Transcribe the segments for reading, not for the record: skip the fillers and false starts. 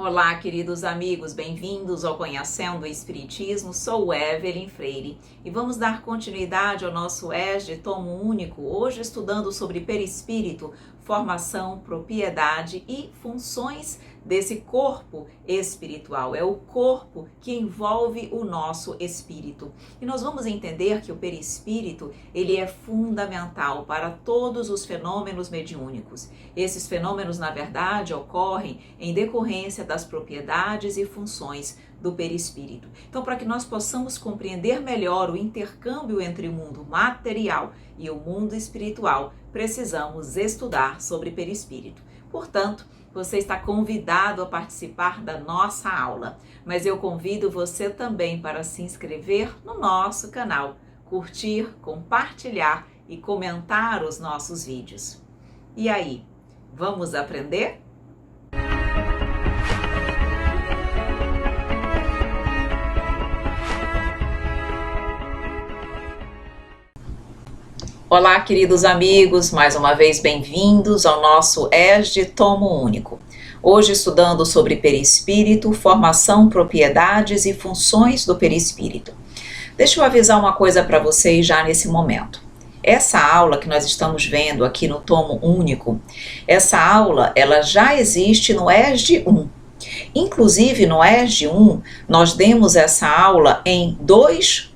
Olá, queridos amigos, bem-vindos ao Conhecendo o Espiritismo. Sou Evelyn Freire e vamos dar continuidade ao nosso ESD Tomo Único, hoje estudando sobre perispírito, formação, propriedade e funções desse corpo espiritual. É o corpo que envolve o nosso espírito. E nós vamos entender que o perispírito, ele é fundamental para todos os fenômenos mediúnicos. Esses fenômenos, na verdade, ocorrem em decorrência das propriedades e funções do perispírito. Então, para que nós possamos compreender melhor o intercâmbio entre o mundo material e o mundo espiritual, precisamos estudar sobre perispírito. Portanto, você está convidado a participar da nossa aula, mas eu convido você também para se inscrever no nosso canal, curtir, compartilhar e comentar os nossos vídeos. E aí, vamos aprender? Olá, queridos amigos, mais uma vez bem-vindos ao nosso ESD Tomo Único. Hoje estudando sobre perispírito, formação, propriedades e funções do perispírito. Deixa eu avisar uma coisa para vocês já nesse momento. Essa aula que nós estamos vendo aqui no Tomo Único, essa aula ela já existe no ESD 1. Inclusive no ESD 1, nós demos essa aula em duas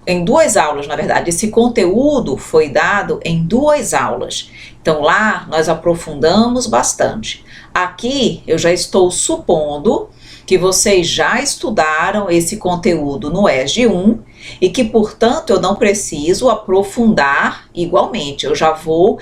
aulas, na verdade. Esse conteúdo foi dado em duas aulas. Então lá nós aprofundamos bastante. Aqui eu já estou supondo que vocês já estudaram esse conteúdo no ESD 1 e que, portanto, eu não preciso aprofundar igualmente. Eu já vou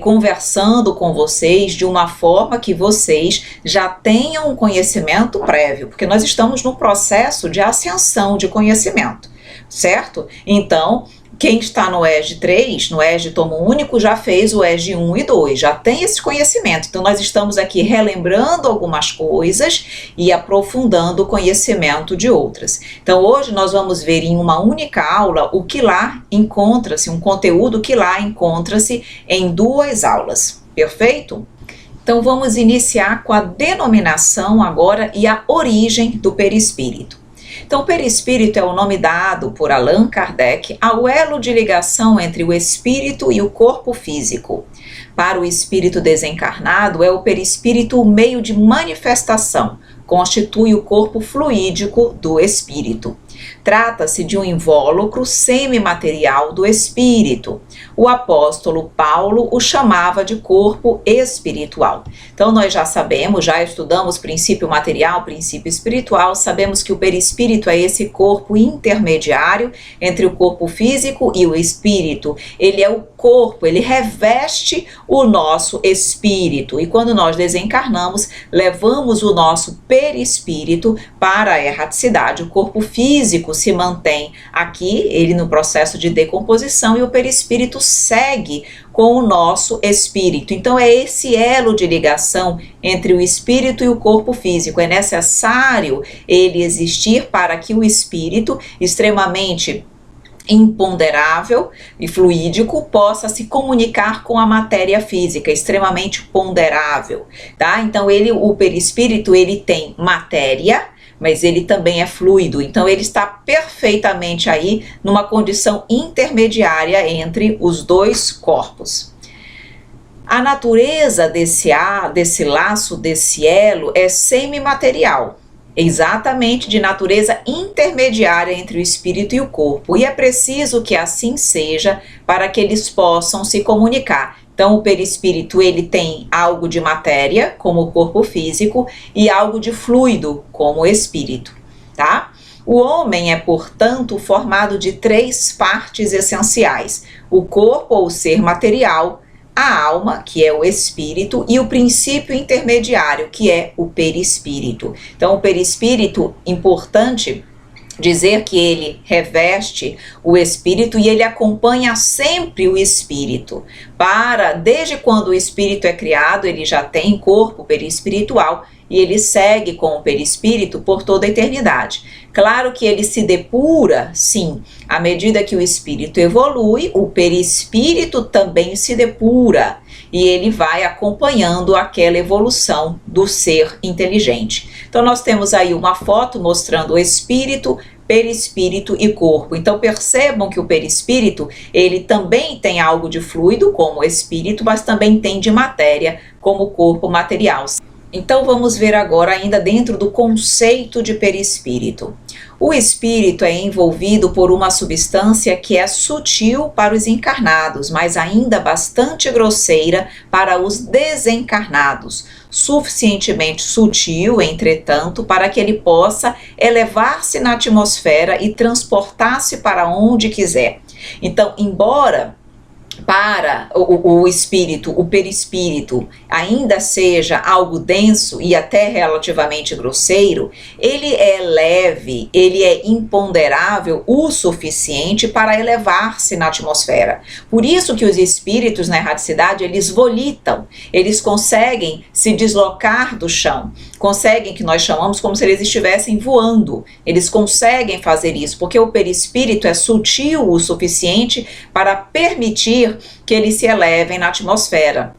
conversando com vocês de uma forma que vocês já tenham um conhecimento prévio, porque nós estamos no processo de ascensão de conhecimento, certo? Então, quem está no ESD 3, no ESD Tomo Único, já fez o ESD 1 e 2, já tem esse conhecimento. Então, nós estamos aqui relembrando algumas coisas e aprofundando o conhecimento de outras. Então, hoje nós vamos ver em uma única aula o que lá encontra-se, um conteúdo que lá encontra-se em duas aulas. Perfeito? Então, vamos iniciar com a denominação agora e a origem do perispírito. Então, o perispírito é o nome dado por Allan Kardec ao elo de ligação entre o espírito e o corpo físico. Para o espírito desencarnado, é o perispírito o meio de manifestação, constitui o corpo fluídico do espírito. Trata-se de um invólucro semimaterial do espírito. O apóstolo Paulo o chamava de corpo espiritual. Então nós já sabemos, já estudamos princípio material, princípio espiritual, sabemos que o perispírito é esse corpo intermediário entre o corpo físico e o espírito. Ele é o corpo, ele reveste o nosso espírito. E quando nós desencarnamos, levamos o nosso perispírito para a erraticidade. O corpo físico se mantém aqui, ele no processo de decomposição, e o perispírito segue com o nosso espírito. Então é esse elo de ligação entre o espírito e o corpo físico. É necessário ele existir para que o espírito, extremamente imponderável e fluídico, possa se comunicar com a matéria física, extremamente ponderável, tá? Então o perispírito, ele tem matéria, mas ele também é fluido, então ele está perfeitamente aí numa condição intermediária entre os dois corpos. A natureza desse laço, desse elo, é semimaterial, exatamente de natureza intermediária entre o espírito e o corpo, e é preciso que assim seja para que eles possam se comunicar. Então, o perispírito, ele tem algo de matéria, como o corpo físico, e algo de fluido, como o espírito, tá? O homem é, portanto, formado de três partes essenciais: o corpo ou ser material, a alma, que é o espírito, e o princípio intermediário, que é o perispírito. Então, o perispírito, importante dizer que ele reveste o espírito e ele acompanha sempre o espírito. Desde quando o espírito é criado, ele já tem corpo perispiritual e ele segue com o perispírito por toda a eternidade. Claro que ele se depura, sim, à medida que o espírito evolui, o perispírito também se depura. e ele vai acompanhando aquela evolução do ser inteligente. Então nós temos aí uma foto mostrando o espírito, perispírito e corpo. Então percebam que o perispírito, ele também tem algo de fluido como o espírito, mas também tem de matéria como o corpo material. Então vamos ver agora ainda dentro do conceito de perispírito. O espírito é envolvido por uma substância que é sutil para os encarnados, mas ainda bastante grosseira para os desencarnados. Suficientemente sutil, entretanto, para que ele possa elevar-se na atmosfera e transportar-se para onde quiser. Então, embora para o espírito, o perispírito, ainda seja algo denso e até relativamente grosseiro, ele é leve, ele é imponderável o suficiente para elevar-se na atmosfera. Por isso que os espíritos na erraticidade, eles volitam, eles conseguem se deslocar do chão, conseguem, que nós chamamos como se eles estivessem voando, eles conseguem fazer isso, porque o perispírito é sutil o suficiente para permitir que eles se elevem na atmosfera.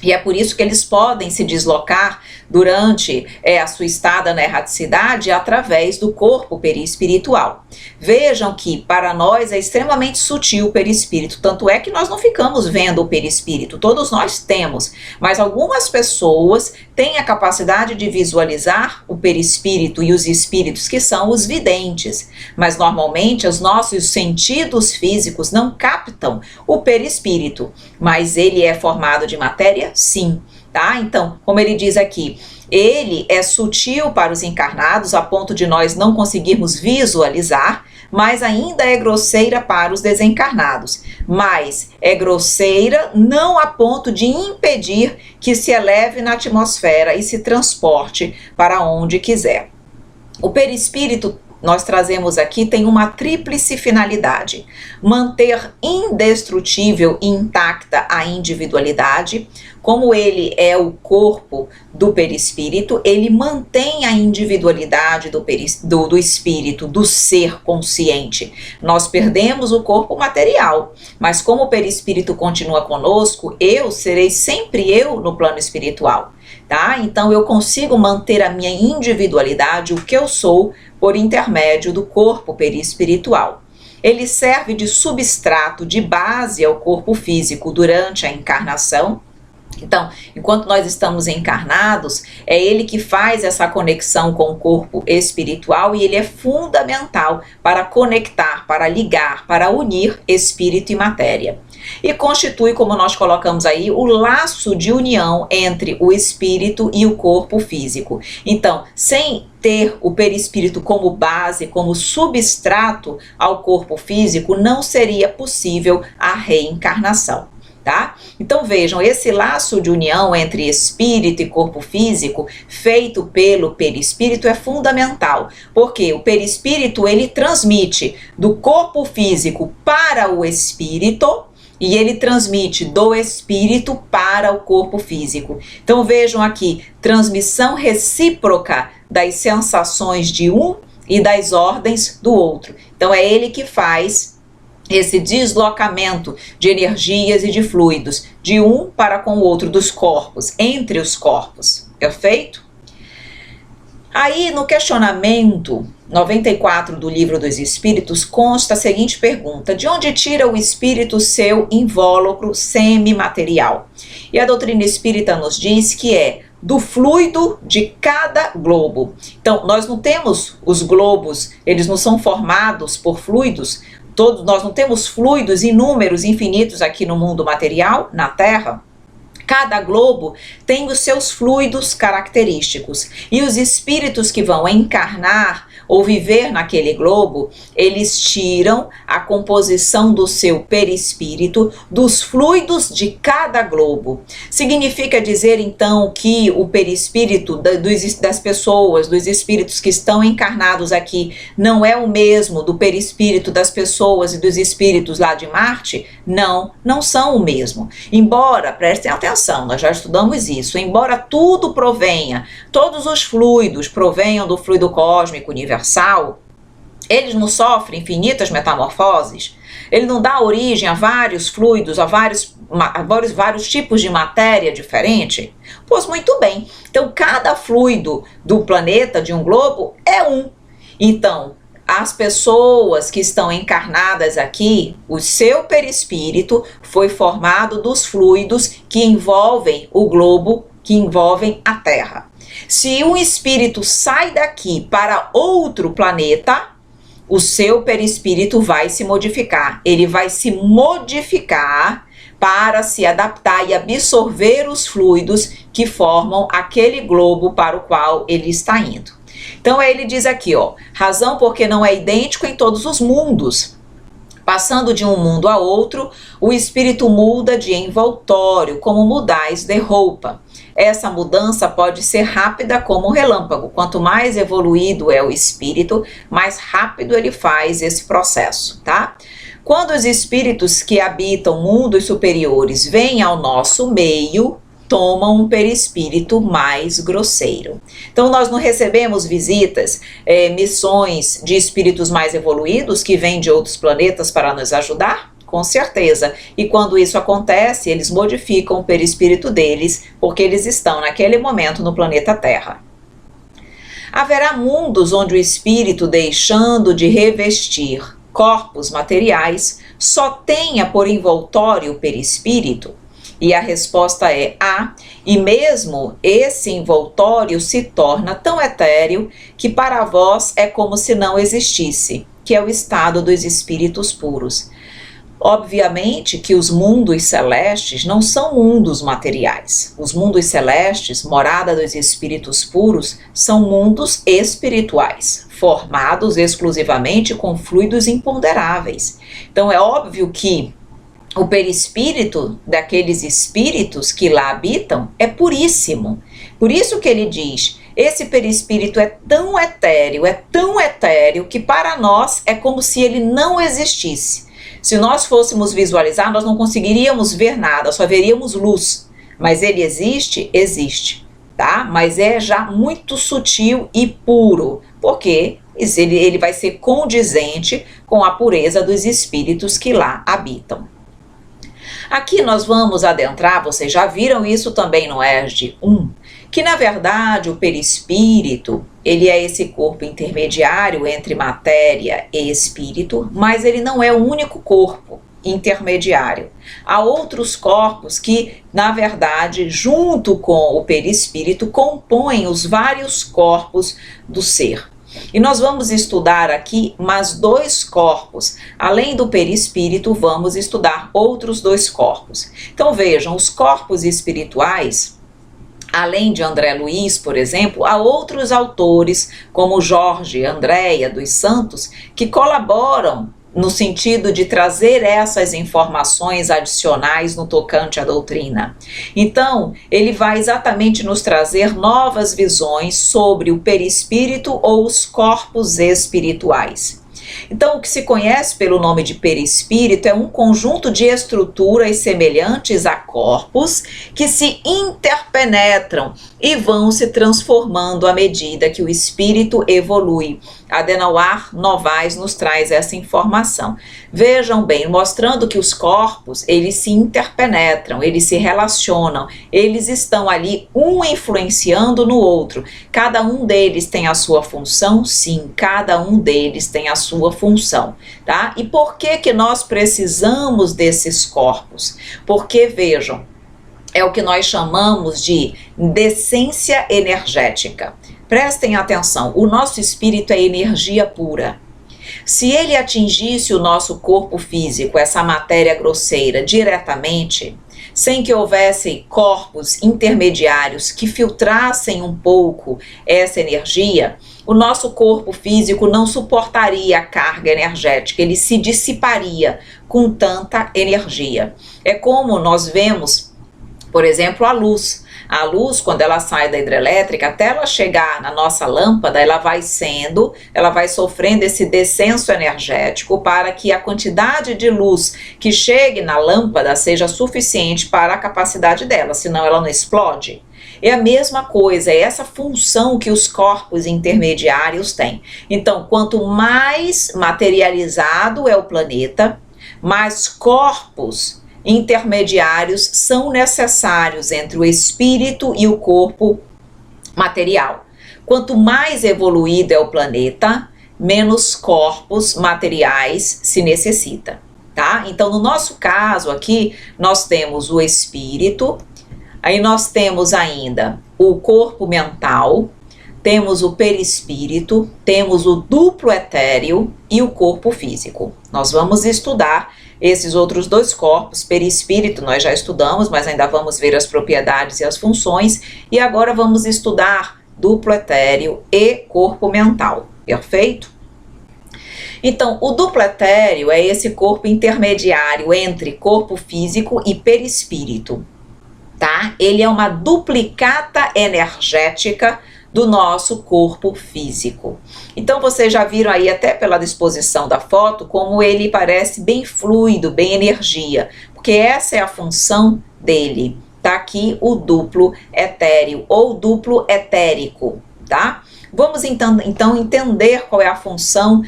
E é por isso que eles podem se deslocar durante a sua estada na erraticidade através do corpo perispiritual. Vejam que para nós é extremamente sutil o perispírito, tanto é que nós não ficamos vendo o perispírito, todos nós temos, mas algumas pessoas têm a capacidade de visualizar o perispírito e os espíritos, que são os videntes, mas normalmente os nossos sentidos físicos não captam o perispírito, mas ele é formado de matéria? Sim. Tá? Então, como ele diz aqui, ele é sutil para os encarnados a ponto de nós não conseguirmos visualizar, mas ainda é grosseira para os desencarnados. Mas é grosseira não a ponto de impedir que se eleve na atmosfera e se transporte para onde quiser. O perispírito, nós trazemos aqui, tem uma tríplice finalidade: manter indestrutível e intacta a individualidade. Como ele é o corpo do perispírito, ele mantém a individualidade do espírito, do ser consciente. Nós perdemos o corpo material, mas como o perispírito continua conosco, eu serei sempre eu no plano espiritual. Tá? Então eu consigo manter a minha individualidade, o que eu sou, por intermédio do corpo perispiritual. Ele serve de substrato, de base ao corpo físico durante a encarnação. Então, enquanto nós estamos encarnados, é ele que faz essa conexão com o corpo espiritual e ele é fundamental para conectar, para ligar, para unir espírito e matéria. E constitui, como nós colocamos aí, o laço de união entre o espírito e o corpo físico. Então, sem ter o perispírito como base, como substrato ao corpo físico, não seria possível a reencarnação. Tá? Então vejam, esse laço de união entre espírito e corpo físico feito pelo perispírito é fundamental, porque o perispírito ele transmite do corpo físico para o espírito e ele transmite do espírito para o corpo físico. Então vejam aqui, transmissão recíproca das sensações de um e das ordens do outro. Então é ele que faz esse deslocamento de energias e de fluidos de um para com o outro, dos corpos, entre os corpos. Perfeito? Aí no questionamento 94 do Livro dos Espíritos consta a seguinte pergunta: de onde tira o espírito seu invólucro semimaterial? E a doutrina espírita nos diz que é do fluido de cada globo. Então nós não temos os globos, eles não são formados por fluidos. Nós não temos fluidos inúmeros, infinitos aqui no mundo material, na Terra. Cada globo tem os seus fluidos característicos. E os espíritos que vão encarnar ou viver naquele globo, eles tiram a composição do seu perispírito dos fluidos de cada globo. Significa dizer então que o perispírito das pessoas, dos espíritos que estão encarnados aqui, não é o mesmo do perispírito das pessoas e dos espíritos lá de Marte? Não, não são o mesmo. Embora, prestem atenção, nós já estudamos isso, embora tudo provenha, todos os fluidos provenham do fluido cósmico universal, eles não sofrem infinitas metamorfoses? Ele não dá origem a vários fluidos, a vários vários tipos de matéria diferente? Pois muito bem, então cada fluido do planeta, de um globo, é um. Então, as pessoas que estão encarnadas aqui, o seu perispírito foi formado dos fluidos que envolvem o globo, que envolvem a Terra. Se um espírito sai daqui para outro planeta, o seu perispírito vai se modificar. Ele vai se modificar para se adaptar e absorver os fluidos que formam aquele globo para o qual ele está indo. Então ele diz aqui, ó, razão porque não é idêntico em todos os mundos. Passando de um mundo a outro, o espírito muda de envoltório, como mudais de roupa. Essa mudança pode ser rápida como o relâmpago. Quanto mais evoluído é o espírito, mais rápido ele faz esse processo, tá? Quando os espíritos que habitam mundos superiores vêm ao nosso meio, tomam um perispírito mais grosseiro. Então nós não recebemos visitas, missões de espíritos mais evoluídos que vêm de outros planetas para nos ajudar? Com certeza. E quando isso acontece, eles modificam o perispírito deles, porque eles estão naquele momento no planeta Terra. Haverá mundos onde o espírito, deixando de revestir corpos materiais, só tenha por envoltório o perispírito? E a resposta é há, e mesmo esse envoltório se torna tão etéreo que para vós é como se não existisse, que é o estado dos espíritos puros. Obviamente que os mundos celestes não são mundos materiais. Os mundos celestes, morada dos espíritos puros, são mundos espirituais, formados exclusivamente com fluidos imponderáveis. Então é óbvio que o perispírito daqueles espíritos que lá habitam é puríssimo. Por isso que ele diz, esse perispírito é tão etéreo que para nós é como se ele não existisse. Se nós fôssemos visualizar, nós não conseguiríamos ver nada, só veríamos luz. Mas ele existe? Existe, tá? Mas é já muito sutil e puro, porque ele vai ser condizente com a pureza dos espíritos que lá habitam. Aqui nós vamos adentrar, vocês já viram isso também no ESD 1, que na verdade o perispírito, ele é esse corpo intermediário entre matéria e espírito, mas ele não é o único corpo intermediário. Há outros corpos que, na verdade, junto com o perispírito, compõem os vários corpos do ser. E nós vamos estudar aqui mais dois corpos. Além do perispírito, vamos estudar outros dois corpos. Então vejam, os corpos espirituais, além de André Luiz, por exemplo, há outros autores, como Jorge Andréia dos Santos, que colaboram no sentido de trazer essas informações adicionais no tocante à doutrina. Então, ele vai exatamente nos trazer novas visões sobre o perispírito ou os corpos espirituais. Então, o que se conhece pelo nome de perispírito é um conjunto de estruturas semelhantes a corpos que se interpenetram e vão se transformando à medida que o espírito evolui. Adenauer Novaes nos traz essa informação. Vejam bem, mostrando que os corpos, eles se interpenetram, eles se relacionam, eles estão ali um influenciando no outro. Cada um deles tem a sua função? Sim, cada um deles tem a sua função, tá? E por que nós precisamos desses corpos? Porque, vejam, é o que nós chamamos de decência energética. Prestem atenção, o nosso espírito é energia pura. Se ele atingisse o nosso corpo físico, essa matéria grosseira, diretamente, sem que houvesse corpos intermediários que filtrassem um pouco essa energia, o nosso corpo físico não suportaria a carga energética, ele se dissiparia com tanta energia. É como nós vemos, por exemplo, a luz. A luz, quando ela sai da hidrelétrica, até ela chegar na nossa lâmpada, ela vai sofrendo esse descenso energético para que a quantidade de luz que chegue na lâmpada seja suficiente para a capacidade dela, senão ela não explode. É a mesma coisa, é essa função que os corpos intermediários têm. Então, quanto mais materializado é o planeta, mais corpos intermediários são necessários entre o espírito e o corpo material. Quanto mais evoluído é o planeta, menos corpos materiais se necessita, tá? Então, no nosso caso aqui, nós temos o espírito, aí nós temos ainda o corpo mental, temos o perispírito, temos o duplo etéreo e o corpo físico. Nós vamos estudar esses outros dois corpos. Perispírito nós já estudamos, mas ainda vamos ver as propriedades e as funções, e agora vamos estudar duplo etéreo e corpo mental, perfeito? Então, o duplo etéreo é esse corpo intermediário entre corpo físico e perispírito, tá? Ele é uma duplicata energética do nosso corpo físico. Então, vocês já viram aí, até pela disposição da foto, como ele parece bem fluido, bem energia, porque essa é a função dele. Tá aqui o duplo etéreo ou duplo etérico, tá? Vamos então entender qual é a função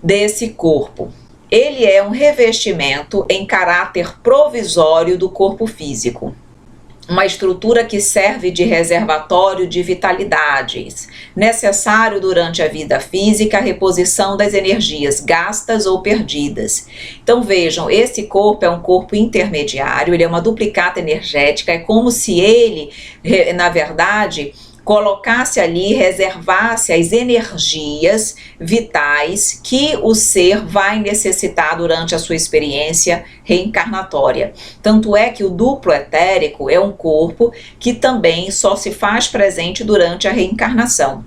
desse corpo. Ele é um revestimento em caráter provisório do corpo físico. Uma estrutura que serve de reservatório de vitalidades, necessário durante a vida física a reposição das energias gastas ou perdidas. Então vejam, esse corpo é um corpo intermediário, ele é uma duplicata energética, é como se ele, na verdade, colocasse ali, reservasse as energias vitais que o ser vai necessitar durante a sua experiência reencarnatória. Tanto é que o duplo etérico é um corpo que também só se faz presente durante a reencarnação.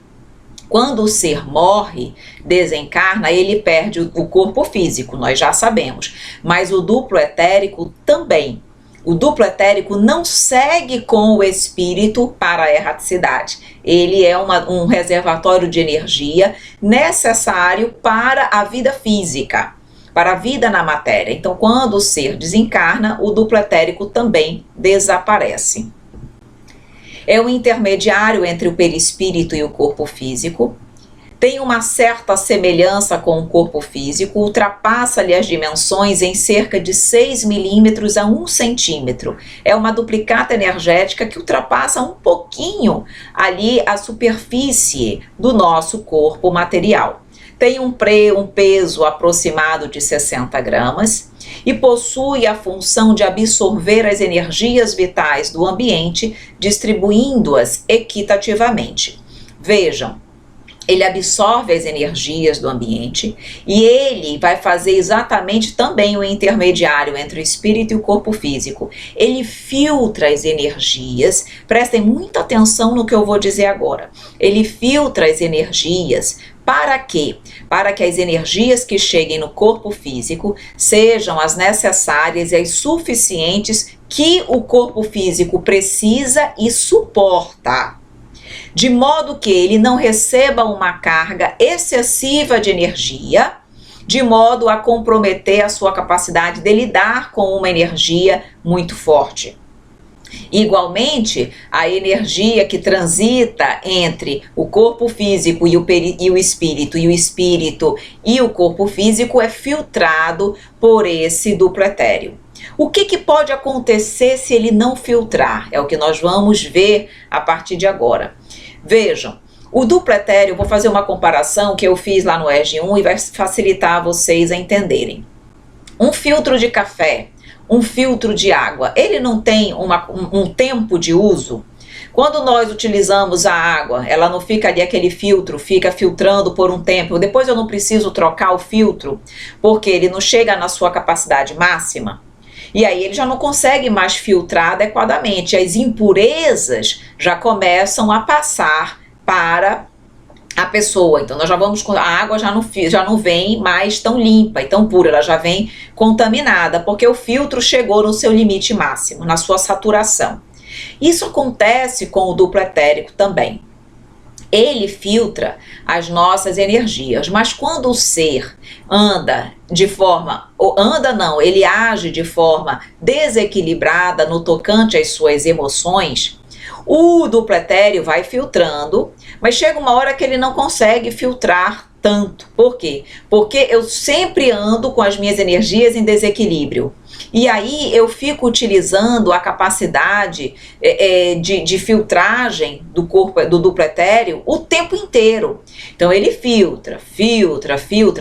Quando o ser morre, desencarna, ele perde o corpo físico, nós já sabemos, mas o duplo etérico também. O duplo etérico não segue com o espírito para a erraticidade. Ele é um reservatório de energia necessário para a vida física, para a vida na matéria. Então, quando o ser desencarna, o duplo etérico também desaparece. É um intermediário entre o perispírito e o corpo físico. Tem uma certa semelhança com o corpo físico, ultrapassa-lhe as dimensões em cerca de 6 milímetros a 1 centímetro. É uma duplicata energética que ultrapassa um pouquinho ali a superfície do nosso corpo material. Tem um peso aproximado de 60 gramas e possui a função de absorver as energias vitais do ambiente, distribuindo-as equitativamente. Vejam, ele absorve as energias do ambiente e ele vai fazer exatamente também o intermediário entre o espírito e o corpo físico. Ele filtra as energias, prestem muita atenção no que eu vou dizer agora. Ele filtra as energias. Para quê? Para que as energias que cheguem no corpo físico sejam as necessárias e as suficientes que o corpo físico precisa e suporta, de modo que ele não receba uma carga excessiva de energia, de modo a comprometer a sua capacidade de lidar com uma energia muito forte. Igualmente, a energia que transita entre o corpo físico e o espírito e o corpo físico é filtrado por esse duplo etéreo. O que pode acontecer se ele não filtrar? É o que nós vamos ver a partir de agora. Vejam, o duplo etéreo, vou fazer uma comparação que eu fiz lá no ESG 1 e vai facilitar vocês a entenderem. Um filtro de café, um filtro de água, ele não tem um tempo de uso? Quando nós utilizamos a água, ela não fica ali aquele filtro, fica filtrando por um tempo. Depois eu não preciso trocar o filtro, porque ele não chega na sua capacidade máxima. E aí ele já não consegue mais filtrar adequadamente. As impurezas já começam a passar para a pessoa. Então nós já vamos, a água já não vem mais tão limpa e tão pura, ela já vem contaminada, porque o filtro chegou no seu limite máximo, na sua saturação. Isso acontece com o duplo etérico também. Ele filtra as nossas energias, mas quando o ser ele age de forma desequilibrada no tocante às suas emoções, o duplo etéreo vai filtrando, mas chega uma hora que ele não consegue filtrar tanto. Por quê? Porque eu sempre ando com as minhas energias em desequilíbrio. E aí eu fico utilizando a capacidade de filtragem do corpo, do duplo etéreo, o tempo inteiro. Então ele filtra,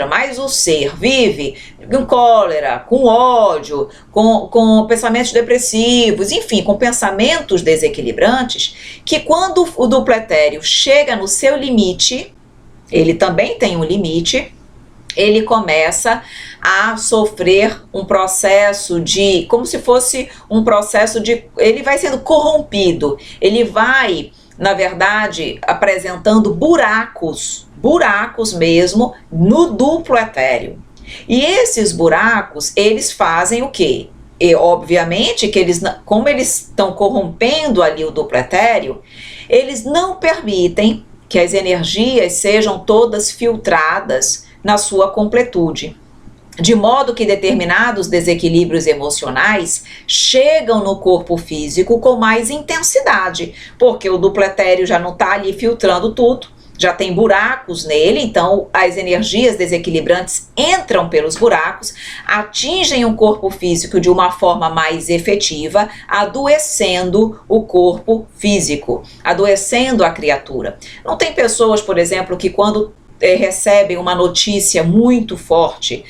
mas o ser vive com cólera, com ódio, com pensamentos depressivos, enfim, com pensamentos desequilibrantes, que quando o duplo etéreo chega no seu limite, ele também tem um limite, ele começa a sofrer um processo de, como se fosse um processo de, ele vai sendo corrompido, ele vai, na verdade, apresentando buracos mesmo no duplo etéreo. E esses buracos, eles fazem o quê? E obviamente que eles, como eles estão corrompendo ali o duplo etéreo, eles não permitem que as energias sejam todas filtradas na sua completude, de modo que determinados desequilíbrios emocionais chegam no corpo físico com mais intensidade, porque o duplo etéreo já não está ali filtrando tudo, já tem buracos nele, então as energias desequilibrantes entram pelos buracos, atingem o corpo físico de uma forma mais efetiva, adoecendo o corpo físico, adoecendo a criatura. Não tem pessoas, por exemplo, que quando recebem uma notícia muito forte,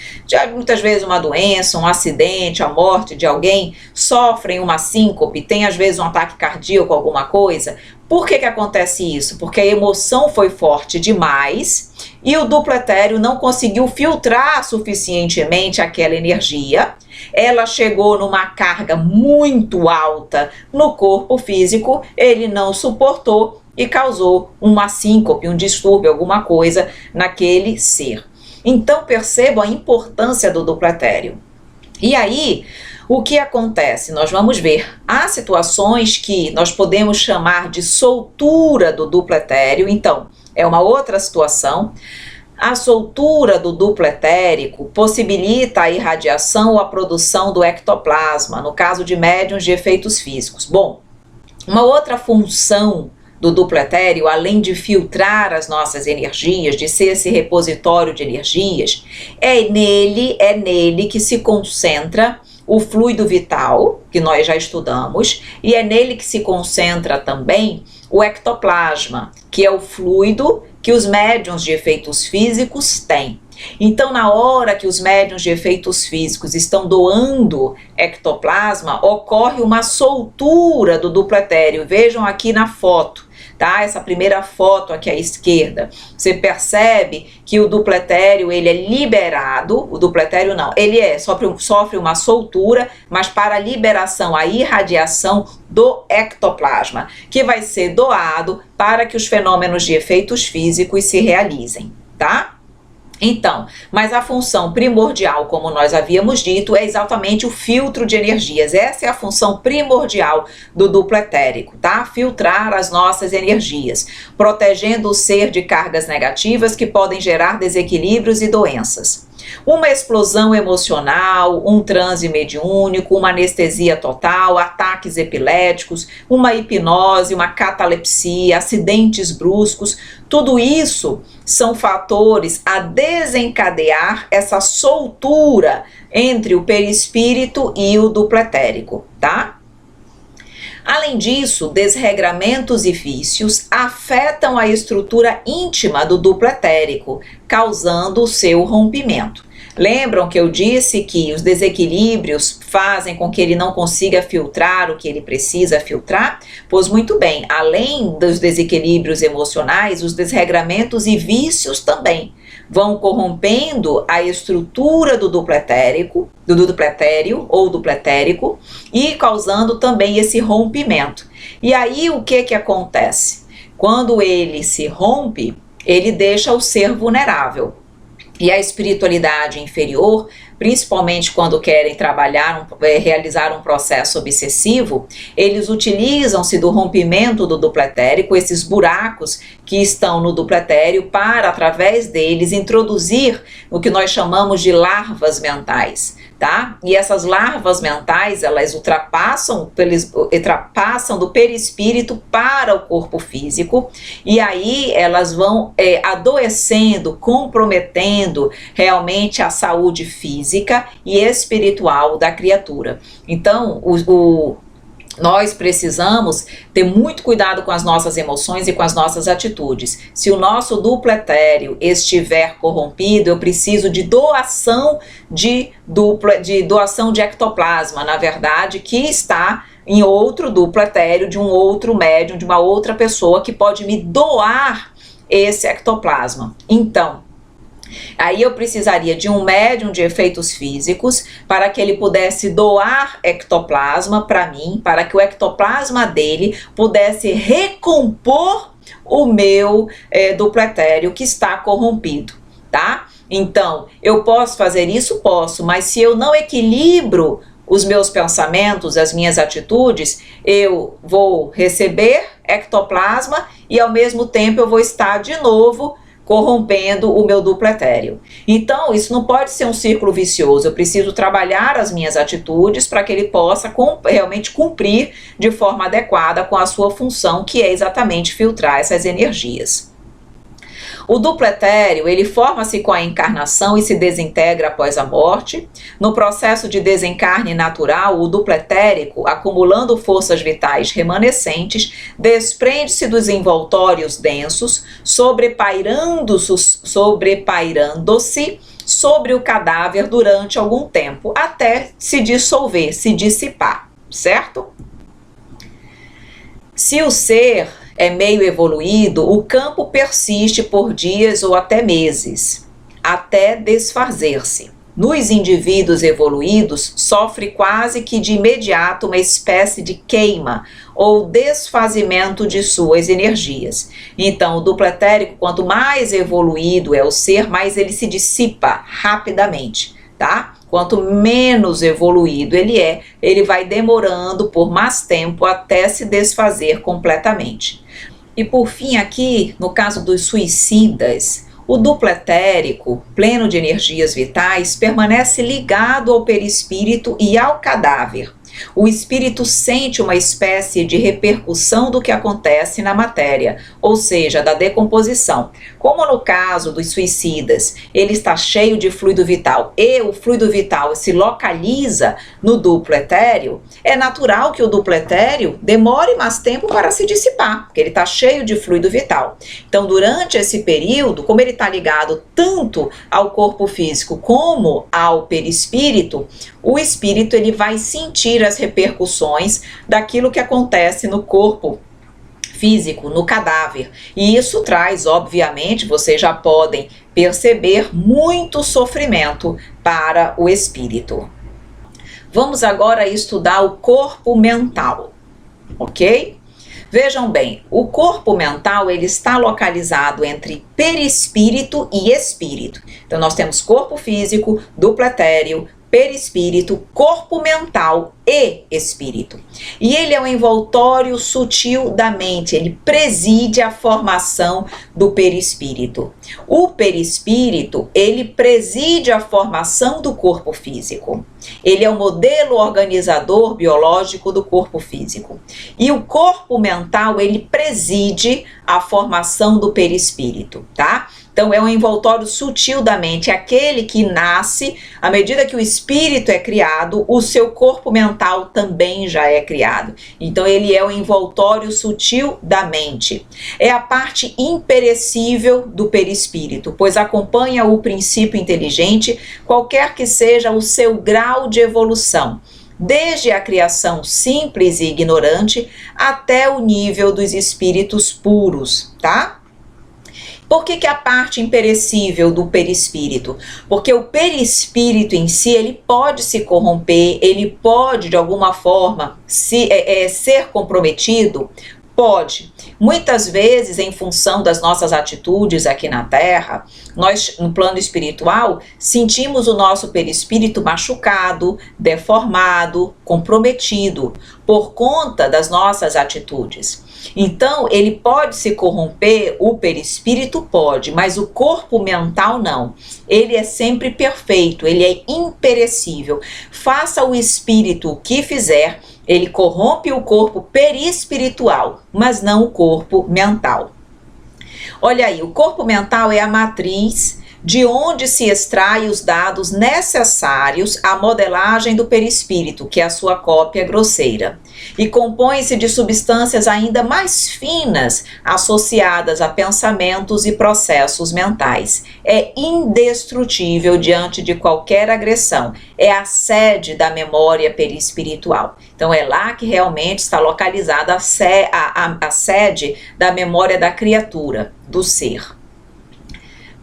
muitas vezes uma doença, um acidente, a morte de alguém, sofrem uma síncope, tem às vezes um ataque cardíaco, alguma coisa. Por que acontece isso? Porque a emoção foi forte demais e o duplo etéreo não conseguiu filtrar suficientemente aquela energia. Ela chegou numa carga muito alta no corpo físico, ele não suportou e causou uma síncope, um distúrbio, alguma coisa naquele ser. Então percebam a importância do duplo etéreo. E aí, o que acontece? Nós vamos ver, há situações que nós podemos chamar de soltura do duplo etéreo, então é uma outra situação. A soltura do duplo etérico possibilita a irradiação ou a produção do ectoplasma, no caso de médiuns de efeitos físicos. Bom, uma outra função do duplo etéreo, além de filtrar as nossas energias, de ser esse repositório de energias, é nele que se concentra o fluido vital, que nós já estudamos, e é nele que se concentra também o ectoplasma, que é o fluido que os médiuns de efeitos físicos têm. Então, na hora que os médiuns de efeitos físicos estão doando ectoplasma, ocorre uma soltura do duplo etéreo. Vejam aqui na foto, tá? Essa primeira foto aqui à esquerda. Você percebe que o duplo etéreo, ele é liberado, o duplo etéreo não, ele sofre uma soltura, mas para a liberação, a irradiação do ectoplasma, que vai ser doado para que os fenômenos de efeitos físicos se realizem, tá? Então, mas a função primordial, como nós havíamos dito, é exatamente o filtro de energias. Essa é a função primordial do duplo etérico, tá? Filtrar as nossas energias, protegendo o ser de cargas negativas que podem gerar desequilíbrios e doenças. Uma explosão emocional, um transe mediúnico, uma anestesia total, ataques epiléticos, uma hipnose, uma catalepsia, acidentes bruscos, tudo isso são fatores a desencadear essa soltura entre o perispírito e o duplo etérico, tá? Além disso, desregramentos e vícios afetam a estrutura íntima do duplo etérico, causando o seu rompimento. Lembram que eu disse que os desequilíbrios fazem com que ele não consiga filtrar o que ele precisa filtrar? Pois muito bem, além dos desequilíbrios emocionais, os desregramentos e vícios também vão corrompendo a estrutura do duplo etérico, do duplo etéreo ou duplo etérico, e causando também esse rompimento. E aí o que acontece? Quando ele se rompe, ele deixa o ser vulnerável. E a espiritualidade inferior, principalmente quando querem realizar um processo obsessivo, eles utilizam-se do rompimento do duplo etérico, esses buracos que estão no duplo etéreo, para, através deles, introduzir o que nós chamamos de larvas mentais. tá? E essas larvas mentais, elas ultrapassam do perispírito para o corpo físico, e aí elas vão adoecendo, comprometendo realmente a saúde física e espiritual da criatura. Então, nós precisamos ter muito cuidado com as nossas emoções e com as nossas atitudes. Se o nosso duplo etéreo estiver corrompido, eu preciso de doação de ectoplasma, na verdade, que está em outro duplo etéreo, de um outro médium, de uma outra pessoa que pode me doar esse ectoplasma. Então, aí eu precisaria de um médium de efeitos físicos para que ele pudesse doar ectoplasma para mim, para que o ectoplasma dele pudesse recompor o meu duplo etéreo que está corrompido, tá? Então, eu posso fazer isso? Posso, mas se eu não equilibro os meus pensamentos, as minhas atitudes, eu vou receber ectoplasma e ao mesmo tempo eu vou estar de novo corrompendo o meu duplo etéreo. Então, isso não pode ser um círculo vicioso. Eu preciso trabalhar as minhas atitudes para que ele possa realmente cumprir de forma adequada com a sua função, que é exatamente filtrar essas energias. O duplo etéreo, ele forma-se com a encarnação e se desintegra após a morte. No processo de desencarne natural, o duplo etérico, acumulando forças vitais remanescentes, desprende-se dos envoltórios densos, sobrepairando-se sobre o cadáver durante algum tempo, até se dissolver, se dissipar, certo? Se o ser é meio evoluído, o campo persiste por dias ou até meses, até desfazer-se. Nos indivíduos evoluídos, sofre quase que de imediato uma espécie de queima ou desfazimento de suas energias. Então, o duplo etérico, quanto mais evoluído é o ser, mais ele se dissipa rapidamente, tá? Quanto menos evoluído ele vai demorando por mais tempo até se desfazer completamente. E por fim aqui, no caso dos suicidas, o duplo etérico, pleno de energias vitais, permanece ligado ao perispírito e ao cadáver. O espírito sente uma espécie de repercussão do que acontece na matéria, ou seja, da decomposição. Como no caso dos suicidas, ele está cheio de fluido vital e o fluido vital se localiza no duplo etéreo, é natural que o duplo etéreo demore mais tempo para se dissipar, porque ele está cheio de fluido vital. Então, durante esse período, como ele está ligado tanto ao corpo físico como ao perispírito, o espírito ele vai sentir as repercussões daquilo que acontece no corpo físico, no cadáver. E isso traz, obviamente, vocês já podem perceber, muito sofrimento para o espírito. Vamos agora estudar o corpo mental, ok? Vejam bem, o corpo mental ele está localizado entre perispírito e espírito. Então nós temos corpo físico, duplo etéreo, perispírito, corpo mental e espírito. E ele é um envoltório sutil da mente, ele preside a formação do perispírito. O perispírito, ele preside a formação do corpo físico. Ele é o modelo organizador biológico do corpo físico. E o corpo mental, ele preside a formação do perispírito, tá? Então, é um envoltório sutil da mente, aquele que nasce, à medida que o espírito é criado, o seu corpo mental também já é criado. Então, ele é o envoltório sutil da mente. É a parte imperecível do perispírito, pois acompanha o princípio inteligente, qualquer que seja o seu grau de evolução, desde a criação simples e ignorante até o nível dos espíritos puros, tá? Por que a parte imperecível do perispírito? Porque o perispírito em si, ele pode se corromper, ele pode de alguma forma ser comprometido Pode. Muitas vezes, em função das nossas atitudes aqui na Terra, nós, no plano espiritual, sentimos o nosso perispírito machucado, deformado, comprometido, por conta das nossas atitudes. Então, ele pode se corromper, o perispírito pode, mas o corpo mental não. Ele é sempre perfeito, ele é imperecível. Faça o espírito o que fizer, ele corrompe o corpo perispiritual, mas não o corpo mental. Olha aí, o corpo mental é a matriz de onde se extrai os dados necessários à modelagem do perispírito, que é a sua cópia grosseira, e compõe-se de substâncias ainda mais finas associadas a pensamentos e processos mentais. É indestrutível diante de qualquer agressão, é a sede da memória perispiritual. Então é lá que realmente está localizada a sede da memória da criatura, do ser.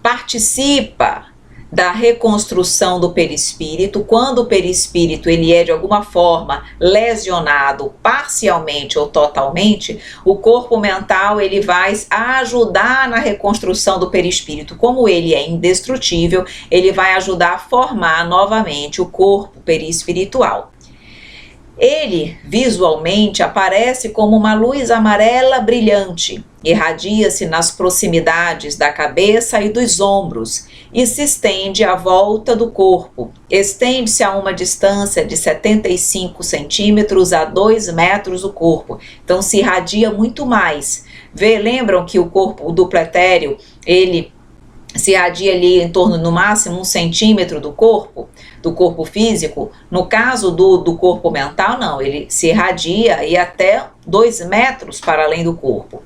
Participa da reconstrução do perispírito quando o perispírito ele é de alguma forma lesionado parcialmente ou totalmente. O corpo mental ele vai ajudar na reconstrução do perispírito. Como ele é indestrutível, ele vai ajudar a formar novamente o corpo perispiritual. Ele visualmente aparece como uma luz amarela brilhante, irradia-se nas proximidades da cabeça e dos ombros e se estende à volta do corpo. Estende-se a uma distância de 75 centímetros a 2 metros do corpo. Então se irradia muito mais. Lembram que o corpo duplo etéreo, ele se irradia ali em torno, no máximo, 1 centímetro do corpo físico. No caso do corpo mental, não, ele se irradia e até 2 metros para além do corpo.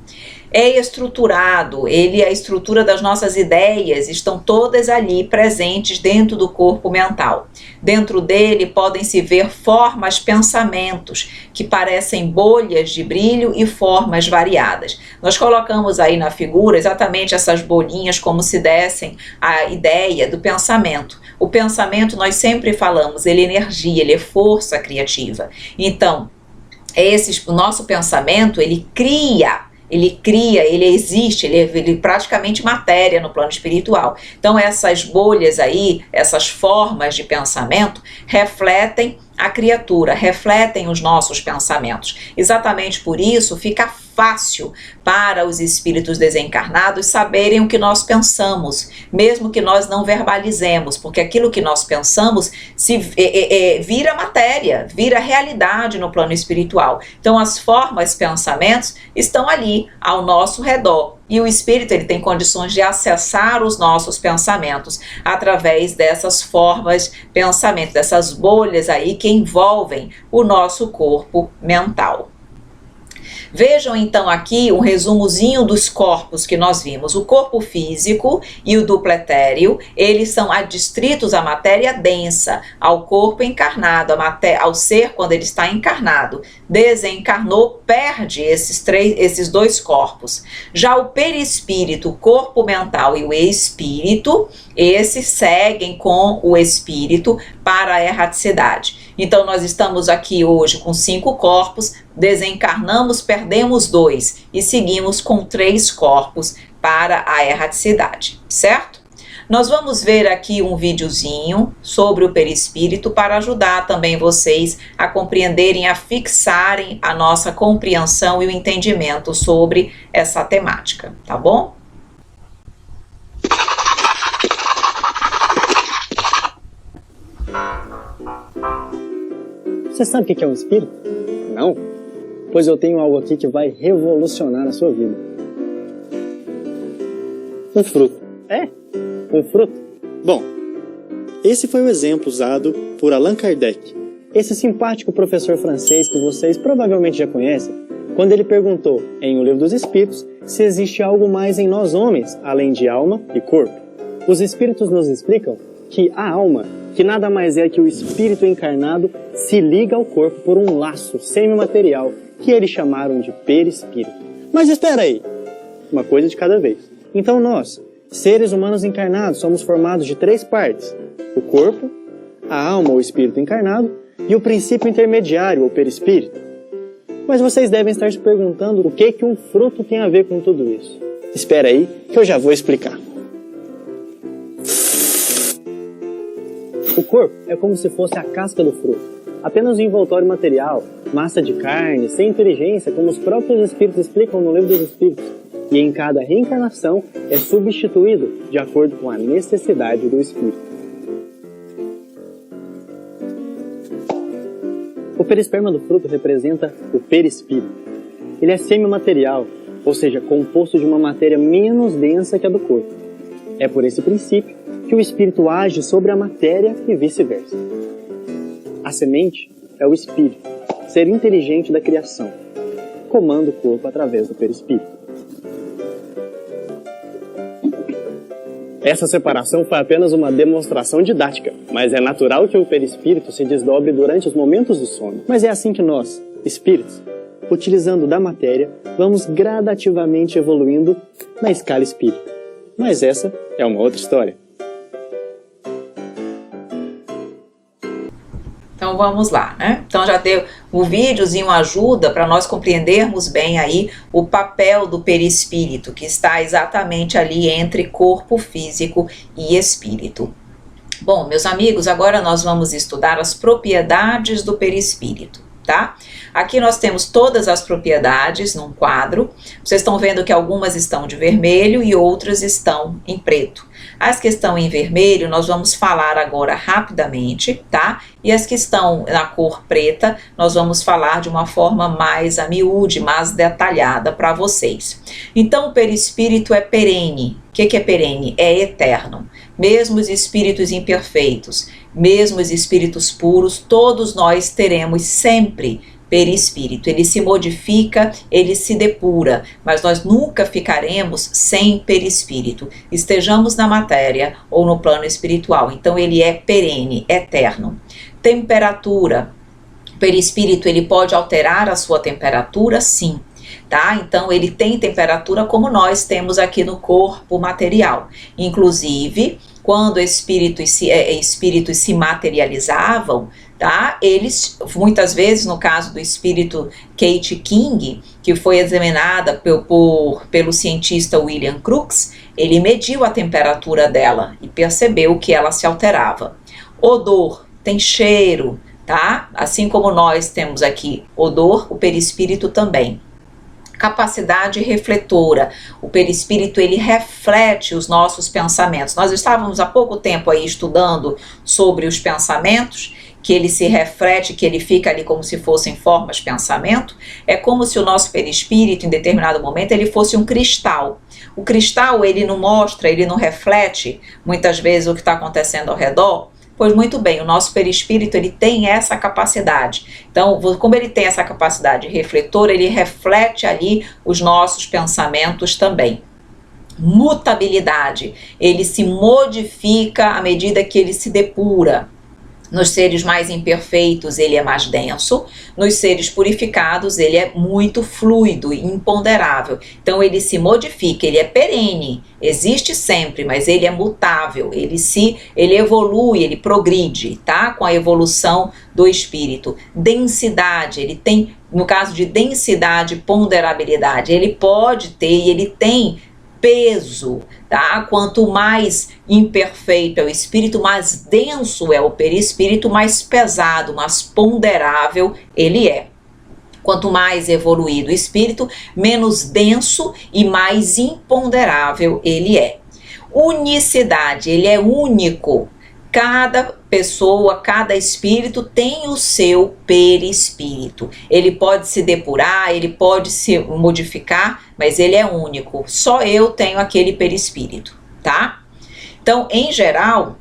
É estruturado, a estrutura das nossas ideias estão todas ali presentes dentro do corpo mental. Dentro dele podem se ver formas, pensamentos, que parecem bolhas de brilho e formas variadas. Nós colocamos aí na figura exatamente essas bolinhas como se dessem a ideia do pensamento. O pensamento, nós sempre falamos, ele é energia, ele é força criativa. Então, o nosso pensamento, ele existe, ele é praticamente matéria no plano espiritual. Então essas bolhas aí, essas formas de pensamento, refletem a criatura, refletem os nossos pensamentos. Exatamente por isso fica fácil para os espíritos desencarnados saberem o que nós pensamos, mesmo que nós não verbalizemos, porque aquilo que nós pensamos vira matéria, vira realidade no plano espiritual. Então as formas, pensamentos estão ali ao nosso redor. E o espírito ele tem condições de acessar os nossos pensamentos através dessas formas, pensamentos, dessas bolhas aí que envolvem o nosso corpo mental. Vejam então aqui um resumozinho dos corpos que nós vimos. O corpo físico e o duplo etéreo, eles são adstritos à matéria densa, ao corpo encarnado, ao ser quando ele está encarnado. Desencarnou, perde esses 2 corpos. Já o perispírito, o corpo mental e o espírito, esses seguem com o espírito para a erraticidade. Então nós estamos aqui hoje com 5 corpos, desencarnamos, perdemos 2 e seguimos com 3 corpos para a erraticidade, certo? Nós vamos ver aqui um videozinho sobre o perispírito para ajudar também vocês a compreenderem, a fixarem a nossa compreensão e o entendimento sobre essa temática, tá bom? Você sabe o que é um espírito? Não? Pois eu tenho algo aqui que vai revolucionar a sua vida. Um fruto. É? Um fruto? Bom, esse foi o exemplo usado por Allan Kardec, esse simpático professor francês que vocês provavelmente já conhecem, quando ele perguntou, em O Livro dos Espíritos, se existe algo mais em nós homens, além de alma e corpo. Os espíritos nos explicam que a alma, que nada mais é que o espírito encarnado, se liga ao corpo por um laço semimaterial, que eles chamaram de perispírito. Mas espera aí, uma coisa de cada vez. Então nós, seres humanos encarnados, somos formados de 3 partes: o corpo, a alma ou espírito encarnado e o princípio intermediário ou perispírito. Mas vocês devem estar se perguntando o que um fruto tem a ver com tudo isso. Espera aí que eu já vou explicar. O corpo é como se fosse a casca do fruto, apenas um envoltório material, massa de carne, sem inteligência, como os próprios Espíritos explicam no Livro dos Espíritos, e em cada reencarnação é substituído de acordo com a necessidade do Espírito. O perisperma do fruto representa o perispírito. Ele é semimaterial, ou seja, composto de uma matéria menos densa que a do corpo. É por esse princípio que o espírito age sobre a matéria e vice-versa. A semente é o espírito, ser inteligente da criação, comanda o corpo através do perispírito. Essa separação foi apenas uma demonstração didática, mas é natural que o perispírito se desdobre durante os momentos do sono. Mas é assim que nós, espíritos, utilizando da matéria, vamos gradativamente evoluindo na escala espírita. Mas essa é uma outra história. Então vamos lá, né? Então já deu o videozinho ajuda para nós compreendermos bem aí o papel do perispírito, que está exatamente ali entre corpo físico e espírito. Bom, meus amigos, agora nós vamos estudar as propriedades do perispírito, tá? Aqui nós temos todas as propriedades num quadro. Vocês estão vendo que algumas estão de vermelho e outras estão em preto. As que estão em vermelho nós vamos falar agora rapidamente, tá? E as que estão na cor preta nós vamos falar de uma forma mais a miúde, mais detalhada para vocês. Então o perispírito é perene. O que é perene? É eterno. Mesmo os espíritos imperfeitos, mesmo os espíritos puros, todos nós teremos sempre perispírito. Ele se modifica, ele se depura, mas nós nunca ficaremos sem perispírito, estejamos na matéria ou no plano espiritual. Então ele é perene, eterno. Temperatura. O perispírito ele pode alterar a sua temperatura, sim. Tá? Então ele tem temperatura como nós temos aqui no corpo material. Inclusive, quando espíritos se materializavam, tá? Eles, muitas vezes, no caso do espírito Kate King, que foi examinada pelo cientista William Crookes, ele mediu a temperatura dela e percebeu que ela se alterava. Odor, tem cheiro, tá? Assim como nós temos aqui odor, o perispírito também. Capacidade refletora. O perispírito ele reflete os nossos pensamentos. Nós estávamos há pouco tempo aí estudando sobre os pensamentos, que ele se reflete, que ele fica ali como se fossem formas de pensamento. É como se o nosso perispírito, em determinado momento, ele fosse um cristal. O cristal, ele não mostra, ele não reflete, muitas vezes, o que está acontecendo ao redor. Pois muito bem, o nosso perispírito ele tem essa capacidade. Então, como ele tem essa capacidade refletora, ele reflete ali os nossos pensamentos também. Mutabilidade, ele se modifica à medida que ele se depura. Nos seres mais imperfeitos ele é mais denso, nos seres purificados ele é muito fluido e imponderável. Então ele se modifica, ele é perene, existe sempre, mas ele é mutável, ele evolui, ele progride, tá? Com a evolução do espírito. Densidade, ele tem, no caso de densidade, ponderabilidade, ele pode ter e ele tem peso, tá? Quanto mais imperfeito é o espírito, mais denso é o perispírito, mais pesado, mais ponderável ele é. Quanto mais evoluído o espírito, menos denso e mais imponderável ele é. Unicidade, ele é único. Cada pessoa, cada espírito tem o seu perispírito. Ele pode se depurar, ele pode se modificar, mas ele é único. Só eu tenho aquele perispírito, tá? Então, em geral,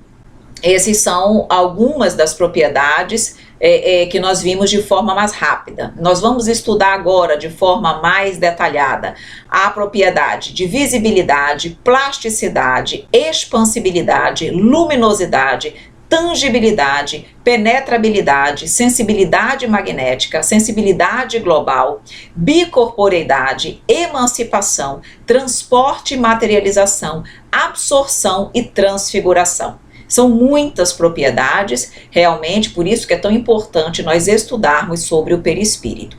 essas são algumas das propriedades que nós vimos de forma mais rápida. Nós vamos estudar agora de forma mais detalhada a propriedade de visibilidade, plasticidade, expansibilidade, luminosidade, tangibilidade, penetrabilidade, sensibilidade magnética, sensibilidade global, bicorporeidade, emancipação, transporte e materialização, absorção e transfiguração. São muitas propriedades, realmente, por isso que é tão importante nós estudarmos sobre o perispírito.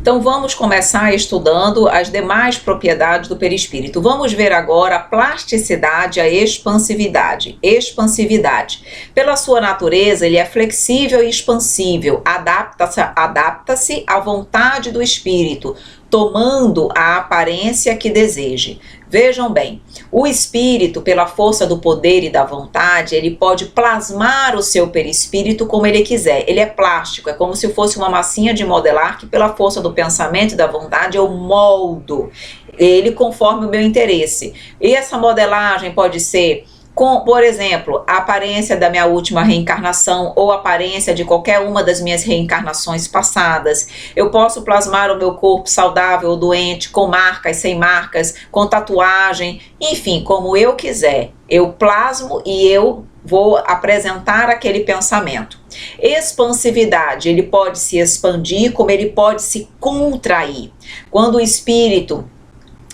Então vamos começar estudando as demais propriedades do perispírito. Vamos ver agora a plasticidade, a expansividade. Expansividade. Pela sua natureza, ele é flexível e expansível, adapta-se à vontade do espírito, tomando a aparência que deseje. Vejam bem, o espírito, pela força do poder e da vontade, ele pode plasmar o seu perispírito como ele quiser. Ele é plástico, é como se fosse uma massinha de modelar que, pela força do pensamento e da vontade, eu moldo ele conforme o meu interesse. E essa modelagem pode ser com, por exemplo, a aparência da minha última reencarnação ou a aparência de qualquer uma das minhas reencarnações passadas. Eu posso plasmar o meu corpo saudável ou doente, com marcas, sem marcas, com tatuagem, enfim, como eu quiser. Eu plasmo e eu vou apresentar aquele pensamento. Expansividade, ele pode se expandir como ele pode se contrair. Quando o espírito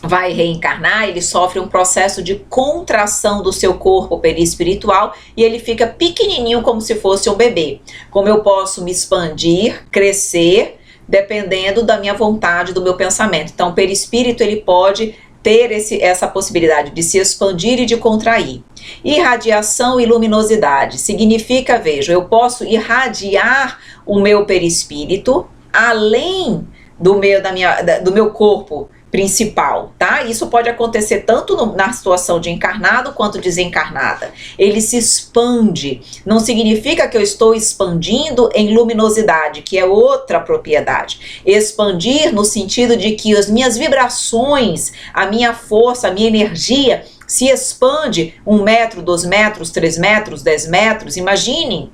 vai reencarnar, ele sofre um processo de contração do seu corpo perispiritual e ele fica pequenininho como se fosse um bebê. Como eu posso me expandir, crescer, dependendo da minha vontade, do meu pensamento. Então o perispírito ele pode ter essa possibilidade de se expandir e de contrair. Irradiação e luminosidade significa, veja, eu posso irradiar o meu perispírito além do meu corpo principal, tá? Isso pode acontecer tanto na situação de encarnado quanto desencarnada. Ele se expande. Não significa que eu estou expandindo em luminosidade, que é outra propriedade. Expandir no sentido de que as minhas vibrações, a minha força, a minha energia se expande 1 metro, 2 metros, 3 metros, 10 metros. Imaginem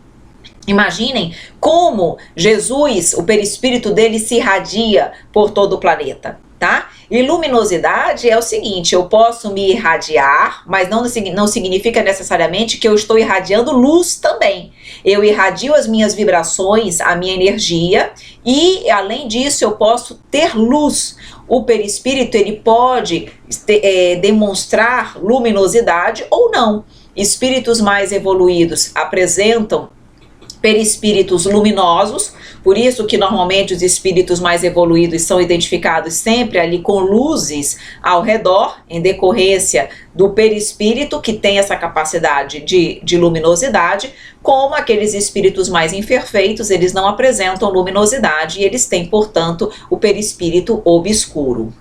como Jesus, o perispírito dele se irradia por todo o planeta, tá? E luminosidade é o seguinte, eu posso me irradiar, mas não significa necessariamente que eu estou irradiando luz também. Eu irradio as minhas vibrações, a minha energia e, além disso, eu posso ter luz. O perispírito, ele pode demonstrar luminosidade ou não. Espíritos mais evoluídos apresentam perispíritos luminosos, por isso que normalmente os espíritos mais evoluídos são identificados sempre ali com luzes ao redor, em decorrência do perispírito que tem essa capacidade de luminosidade, como aqueles espíritos mais imperfeitos, eles não apresentam luminosidade e eles têm, portanto, o perispírito obscuro.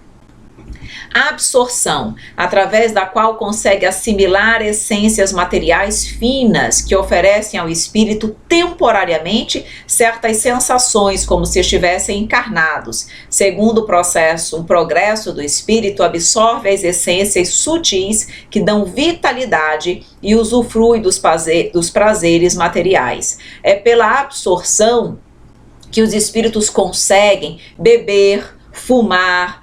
A absorção, através da qual consegue assimilar essências materiais finas que oferecem ao espírito temporariamente certas sensações, como se estivessem encarnados. Segundo o progresso do espírito absorve as essências sutis que dão vitalidade e usufrui dos prazeres materiais. É pela absorção que os espíritos conseguem beber, fumar,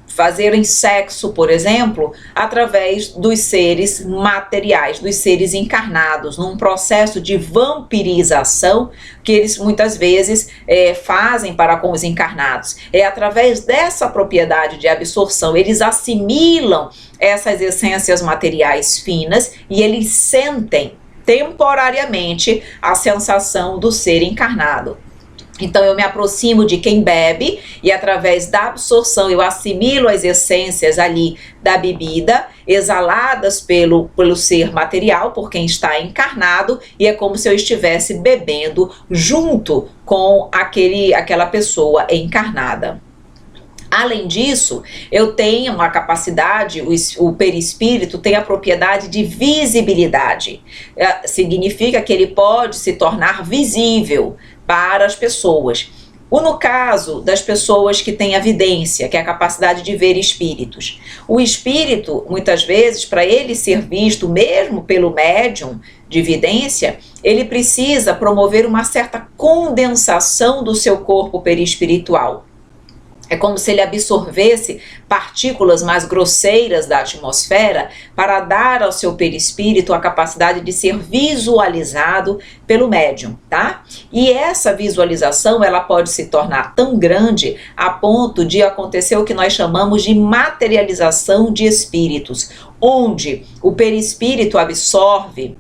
fazerem sexo, por exemplo, através dos seres materiais, dos seres encarnados, num processo de vampirização que eles muitas vezes fazem para com os encarnados. É através dessa propriedade de absorção, eles assimilam essas essências materiais finas e eles sentem temporariamente a sensação do ser encarnado. Então eu me aproximo de quem bebe e através da absorção eu assimilo as essências ali da bebida exaladas pelo ser material, por quem está encarnado, e é como se eu estivesse bebendo junto com aquela pessoa encarnada. Além disso, eu tenho uma capacidade, o perispírito tem a propriedade de visibilidade. Significa que ele pode se tornar visível para as pessoas. No caso das pessoas que têm a vidência, que é a capacidade de ver espíritos. O espírito, muitas vezes, para ele ser visto mesmo pelo médium de vidência, ele precisa promover uma certa condensação do seu corpo perispiritual. É como se ele absorvesse partículas mais grosseiras da atmosfera para dar ao seu perispírito a capacidade de ser visualizado pelo médium, tá? E essa visualização, ela pode se tornar tão grande a ponto de acontecer o que nós chamamos de materialização de espíritos, onde o perispírito absorve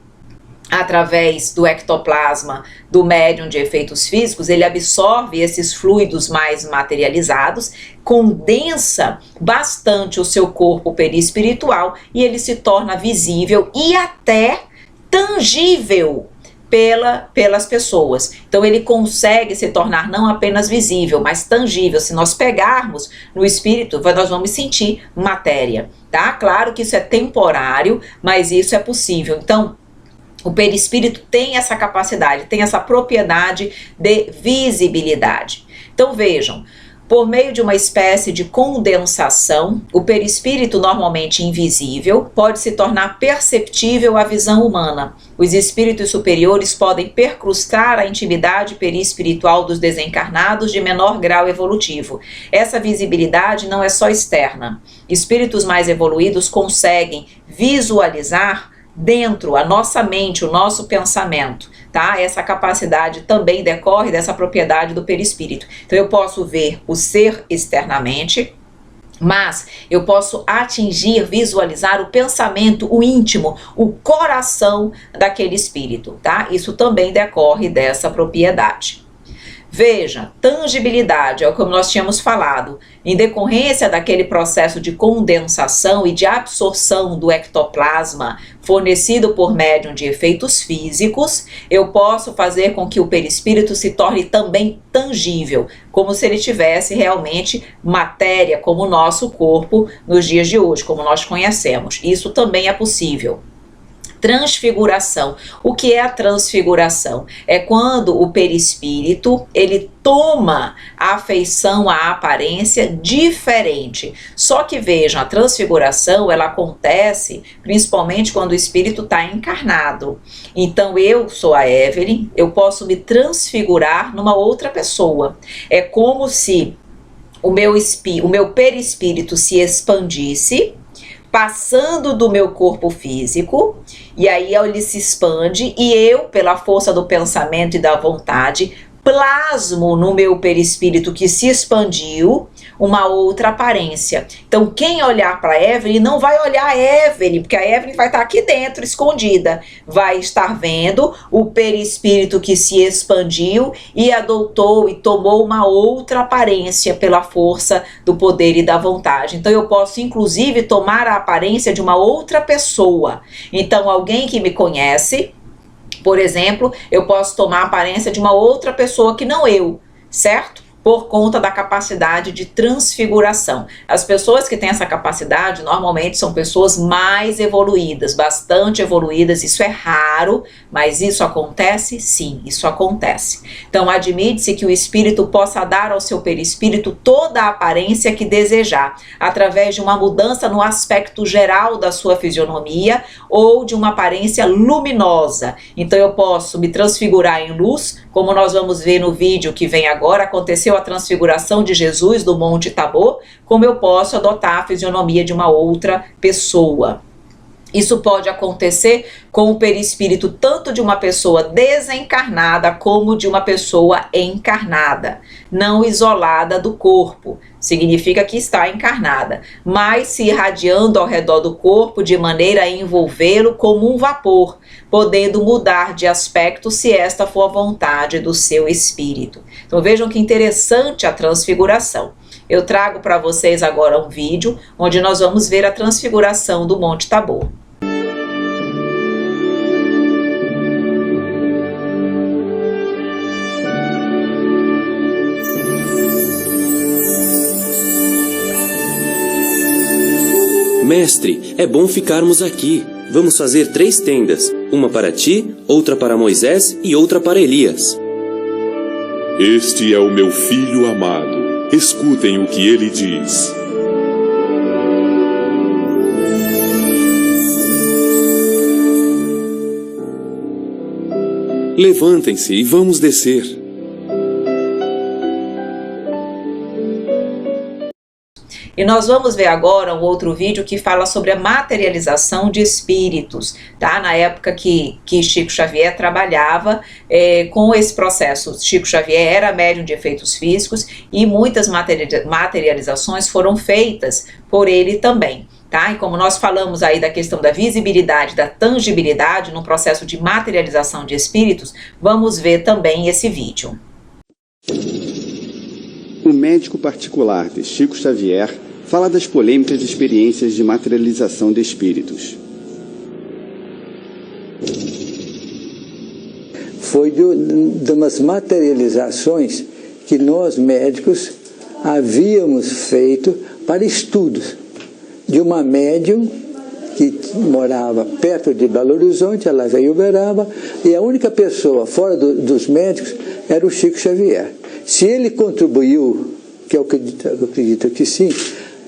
através do ectoplasma do médium de efeitos físicos, ele absorve esses fluidos mais materializados, condensa bastante o seu corpo perispiritual e ele se torna visível e até tangível pelas pessoas. Então ele consegue se tornar não apenas visível, mas tangível. Se nós pegarmos no espírito, nós vamos sentir matéria, tá? Claro que isso é temporário, mas isso é possível. Então, o perispírito tem essa capacidade, tem essa propriedade de visibilidade. Então vejam, por meio de uma espécie de condensação, o perispírito normalmente invisível pode se tornar perceptível à visão humana. Os espíritos superiores podem percrustar a intimidade perispiritual dos desencarnados de menor grau evolutivo. Essa visibilidade não é só externa. Espíritos mais evoluídos conseguem visualizar dentro, a nossa mente, o nosso pensamento, tá? Essa capacidade também decorre dessa propriedade do perispírito. Então eu posso ver o ser externamente, mas eu posso atingir, visualizar o pensamento, o íntimo, o coração daquele espírito, tá? Isso também decorre dessa propriedade. Veja, tangibilidade, é o que nós tínhamos falado, em decorrência daquele processo de condensação e de absorção do ectoplasma fornecido por médium de efeitos físicos, eu posso fazer com que o perispírito se torne também tangível, como se ele tivesse realmente matéria, como o nosso corpo nos dias de hoje, como nós conhecemos. Isso também é possível. Transfiguração. O que é a transfiguração? É quando o perispírito, ele toma a feição, a aparência diferente. Só que vejam, a transfiguração, ela acontece principalmente quando o espírito está encarnado. Então eu sou a Evelyn, eu posso me transfigurar numa outra pessoa. É como se o meu perispírito se expandisse, passando do meu corpo físico, e aí ele se expande e eu, pela força do pensamento e da vontade, plasmo no meu perispírito que se expandiu uma outra aparência. Então quem olhar para Evelyn não vai olhar a Evelyn, porque a Evelyn vai estar aqui dentro, escondida. Vai estar vendo o perispírito que se expandiu e adotou e tomou uma outra aparência pela força do poder e da vontade. Então eu posso inclusive tomar a aparência de uma outra pessoa. Então alguém que me conhece, por exemplo, eu posso tomar a aparência de uma outra pessoa que não eu, certo? Por conta da capacidade de transfiguração. As pessoas que têm essa capacidade normalmente são pessoas mais evoluídas, bastante evoluídas. Isso é raro, mas isso acontece? Sim, isso acontece. Então admite-se que o espírito possa dar ao seu perispírito toda a aparência que desejar, através de uma mudança no aspecto geral da sua fisionomia ou de uma aparência luminosa. Então eu posso me transfigurar em luz, como nós vamos ver no vídeo que vem agora. Aconteceu a transfiguração de Jesus do Monte Tabor, como eu posso adotar a fisionomia de uma outra pessoa. Isso pode acontecer com o perispírito tanto de uma pessoa desencarnada como de uma pessoa encarnada, não isolada do corpo. Significa que está encarnada, mas se irradiando ao redor do corpo de maneira a envolvê-lo como um vapor, podendo mudar de aspecto se esta for a vontade do seu espírito. Então vejam que interessante a transfiguração. Eu trago para vocês agora um vídeo onde nós vamos ver a transfiguração do Monte Tabor. Mestre, é bom ficarmos aqui. Vamos fazer 3 tendas, uma para ti, outra para Moisés e outra para Elias. Este é o meu filho amado. Escutem o que ele diz. Levantem-se e vamos descer. E nós vamos ver agora um outro vídeo que fala sobre a materialização de espíritos, tá? Na época que Chico Xavier trabalhava com esse processo. Chico Xavier era médium de efeitos físicos e muitas materializações foram feitas por ele também. Tá? E como nós falamos aí da questão da visibilidade, da tangibilidade no processo de materialização de espíritos, vamos ver também esse vídeo. O médico particular de Chico Xavier fala das polêmicas experiências de materialização de espíritos. Foi de umas materializações que nós médicos havíamos feito para estudos de uma médium que morava perto de Belo Horizonte, ela veio em Uberaba, e a única pessoa fora dos médicos era o Chico Xavier. Se ele contribuiu, que eu acredito que sim,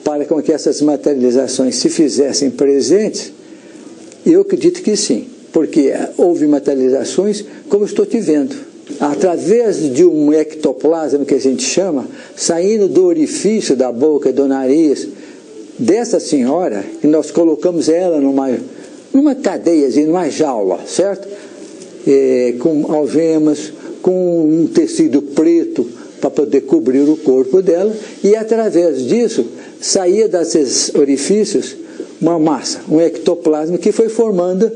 para com que essas materializações se fizessem presentes, eu acredito que sim, porque houve materializações como estou te vendo, através de um ectoplasma que a gente chama, saindo do orifício da boca e do nariz dessa senhora, que nós colocamos ela numa cadeia, numa jaula, certo? Com algemas, com um tecido preto para poder cobrir o corpo dela, e através disso saía desses orifícios uma massa, um ectoplasma que foi formando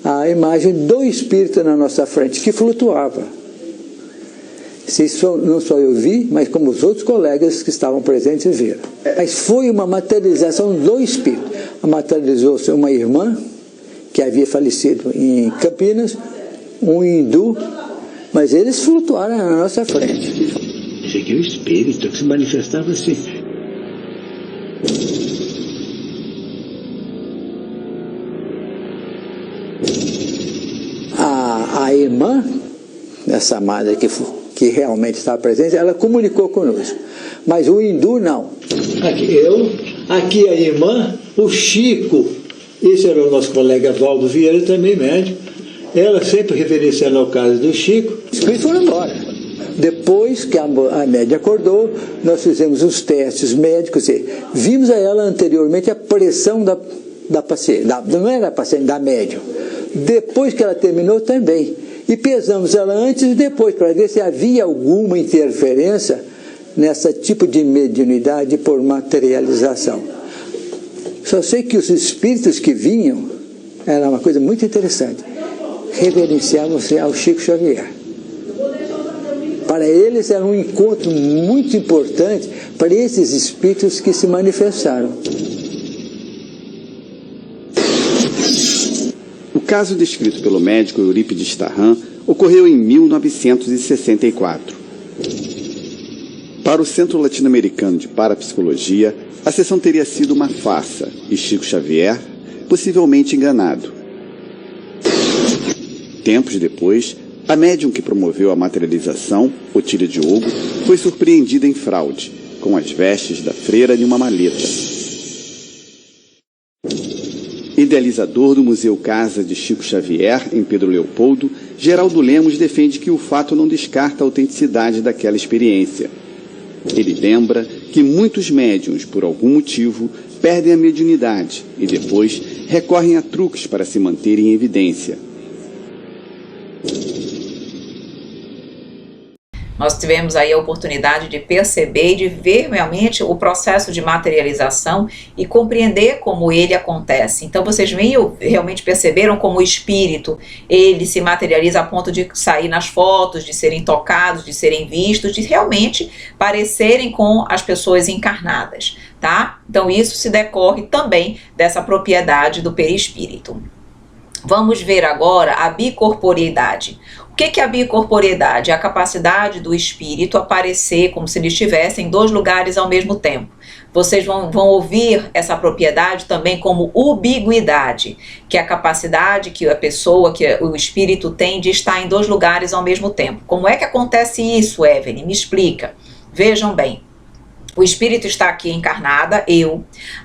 a imagem do espírito na nossa frente, que flutuava. Isso não só eu vi, mas como os outros colegas que estavam presentes viram. Mas foi uma materialização do espírito. Materializou-se uma irmã que havia falecido em Campinas, um hindu, mas eles flutuaram na nossa frente. Esse aqui é o espírito que se manifestava assim. A irmã, essa amada que realmente estava presente, ela comunicou conosco. Mas o hindu não. Aqui a irmã, o Chico, esse era o nosso colega Valdo Vieira, também médico. Ela sempre referenciando ao caso do Chico. Os espíritos foram embora. Depois que a média acordou, nós fizemos os testes médicos e vimos a ela anteriormente a pressão da paciente, não era da paciente, da médium. Depois que ela terminou também. E pesamos ela antes e depois, para ver se havia alguma interferência nesse tipo de mediunidade por materialização. Só sei que os espíritos que vinham, era uma coisa muito interessante, reverenciavam-se ao Chico Xavier. Para eles era um encontro muito importante para esses espíritos que se manifestaram. O caso descrito pelo médico Eurípides Tarran ocorreu em 1964. Para o Centro Latino-Americano de Parapsicologia, a sessão teria sido uma farsa e Chico Xavier possivelmente enganado. Tempos depois, a médium que promoveu a materialização, Otília Diogo, foi surpreendida em fraude, com as vestes da freira em uma maleta. Idealizador do Museu Casa de Chico Xavier, em Pedro Leopoldo, Geraldo Lemos defende que o fato não descarta a autenticidade daquela experiência. Ele lembra que muitos médiuns, por algum motivo, perdem a mediunidade e depois recorrem a truques para se manterem em evidência. Nós tivemos aí a oportunidade de perceber e de ver realmente o processo de materialização e compreender como ele acontece. Então vocês realmente perceberam como o espírito, ele se materializa a ponto de sair nas fotos, de serem tocados, de serem vistos, de realmente parecerem com as pessoas encarnadas, tá? Então isso se decorre também dessa propriedade do perispírito. Vamos ver agora a bicorporeidade. O que é a bicorporeidade? É a capacidade do espírito aparecer como se ele estivesse em dois lugares ao mesmo tempo. Vocês vão ouvir essa propriedade também como ubiguidade, que é a capacidade que a pessoa, que o espírito tem de estar em dois lugares ao mesmo tempo. Como é que acontece isso, Evelyn? Me explica. Vejam bem. O espírito está aqui encarnada,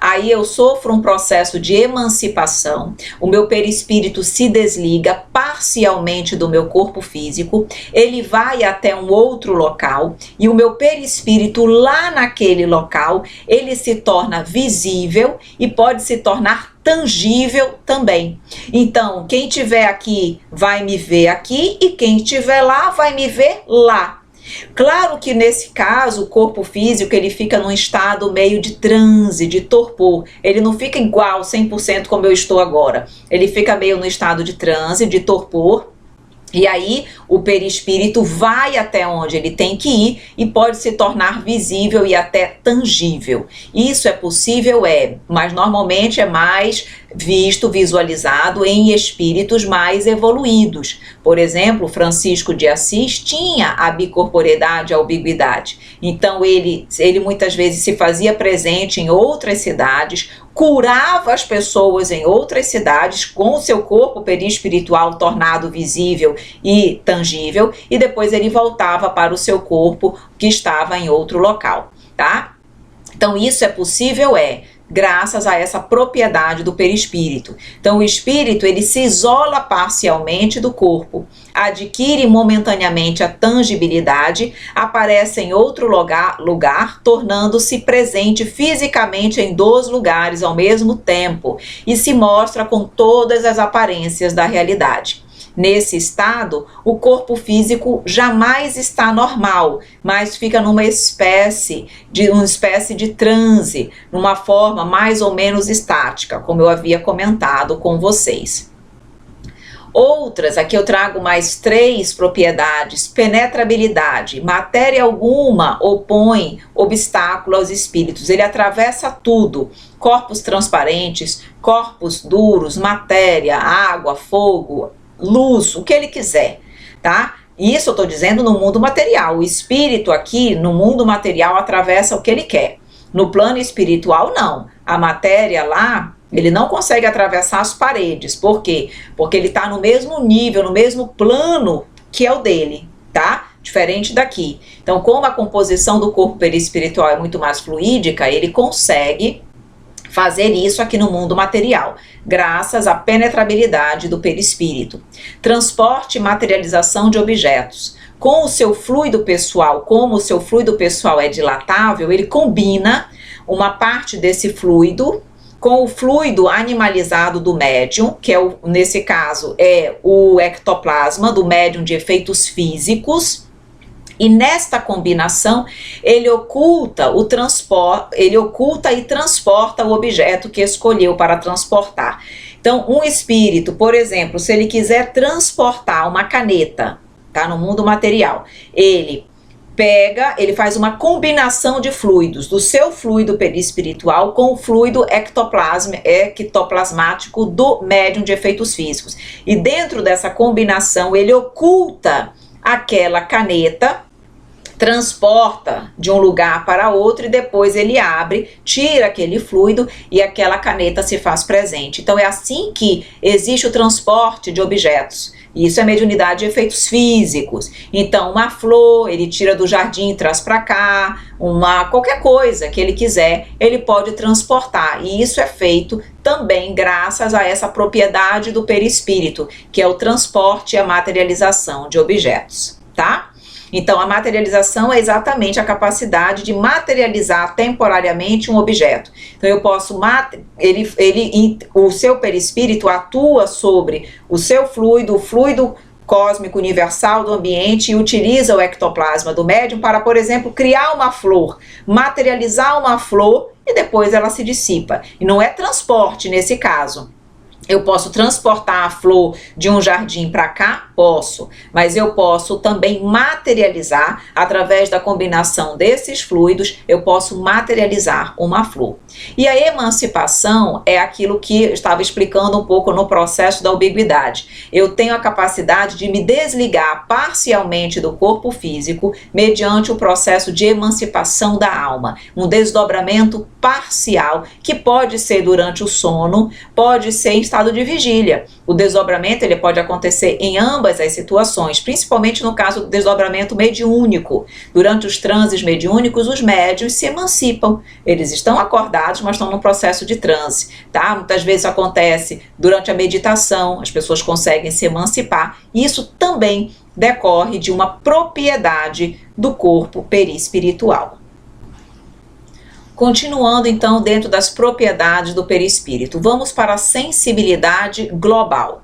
aí eu sofro um processo de emancipação, o meu perispírito se desliga parcialmente do meu corpo físico, ele vai até um outro local e o meu perispírito lá naquele local, ele se torna visível e pode se tornar tangível também. Então, quem estiver aqui vai me ver aqui e quem estiver lá vai me ver lá. Claro que nesse caso o corpo físico ele fica num estado meio de transe, de torpor. Ele não fica igual 100% como eu estou agora. Ele fica meio no estado de transe, de torpor. E aí o perispírito vai até onde ele tem que ir e pode se tornar visível e até tangível. Isso é possível? Mas normalmente é mais visto, visualizado em espíritos mais evoluídos. Por exemplo, Francisco de Assis tinha a bicorporeidade, a ubiguidade. Então ele muitas vezes se fazia presente em outras cidades, curava as pessoas em outras cidades com o seu corpo perispiritual tornado visível e tangível, e depois ele voltava para o seu corpo que estava em outro local, tá? Então isso é possível? Graças a essa propriedade do perispírito. Então o espírito ele se isola parcialmente do corpo, adquire momentaneamente a tangibilidade, aparece em outro lugar, tornando-se presente fisicamente em 2 lugares ao mesmo tempo e se mostra com todas as aparências da realidade. Nesse estado, o corpo físico jamais está normal, mas fica numa espécie de transe, numa forma mais ou menos estática, como eu havia comentado com vocês. Outras, aqui eu trago mais 3 propriedades: penetrabilidade. Matéria alguma opõe obstáculo aos espíritos, ele atravessa tudo. Corpos transparentes, corpos duros, matéria, água, fogo, luz, o que ele quiser, tá? Isso eu estou dizendo no mundo material. O espírito aqui, no mundo material, atravessa o que ele quer. No plano espiritual, não. A matéria lá, ele não consegue atravessar as paredes. Por quê? Porque ele está no mesmo nível, no mesmo plano que é o dele, tá? Diferente daqui. Então, como a composição do corpo perispiritual é muito mais fluídica, ele consegue fazer isso aqui no mundo material, graças à penetrabilidade do perispírito. Transporte e materialização de objetos. Com o seu fluido pessoal, como o seu fluido pessoal é dilatável, ele combina uma parte desse fluido com o fluido animalizado do médium, que nesse caso é o ectoplasma do médium de efeitos físicos. E nesta combinação, ele oculta e transporta o objeto que escolheu para transportar. Então, um espírito, por exemplo, se ele quiser transportar uma caneta, tá, no mundo material, ele faz uma combinação de fluidos, do seu fluido perispiritual com o fluido ectoplasmático do médium de efeitos físicos. E dentro dessa combinação, ele oculta aquela caneta, transporta de um lugar para outro e depois ele abre, tira aquele fluido e aquela caneta se faz presente. Então é assim que existe o transporte de objetos. Isso é mediunidade de efeitos físicos. Então uma flor, ele tira do jardim e traz para cá, qualquer coisa que ele quiser, ele pode transportar. E isso é feito também graças a essa propriedade do perispírito, que é o transporte e a materialização de objetos, tá? Então, a materialização é exatamente a capacidade de materializar temporariamente um objeto. Então, eu posso, o seu perispírito atua sobre o seu fluido, o fluido cósmico universal do ambiente, e utiliza o ectoplasma do médium para, por exemplo, criar uma flor, materializar uma flor e depois ela se dissipa. E não é transporte nesse caso. Eu posso transportar a flor de um jardim para cá? Posso, mas eu posso também materializar, através da combinação desses fluidos, eu posso materializar uma flor. E a emancipação é aquilo que eu estava explicando um pouco no processo da ubiguidade. Eu tenho a capacidade de me desligar parcialmente do corpo físico mediante o processo de emancipação da alma, um desdobramento parcial que pode ser durante o sono, pode ser em estado de vigília. O desdobramento ele pode acontecer em ambas as situações, principalmente no caso do desdobramento mediúnico. Durante os transes mediúnicos, os médiuns se emancipam. Eles estão acordados, mas estão num processo de transe, tá? Muitas vezes acontece durante a meditação, as pessoas conseguem se emancipar. Isso também decorre de uma propriedade do corpo perispiritual. Continuando então dentro das propriedades do perispírito, vamos para a sensibilidade global.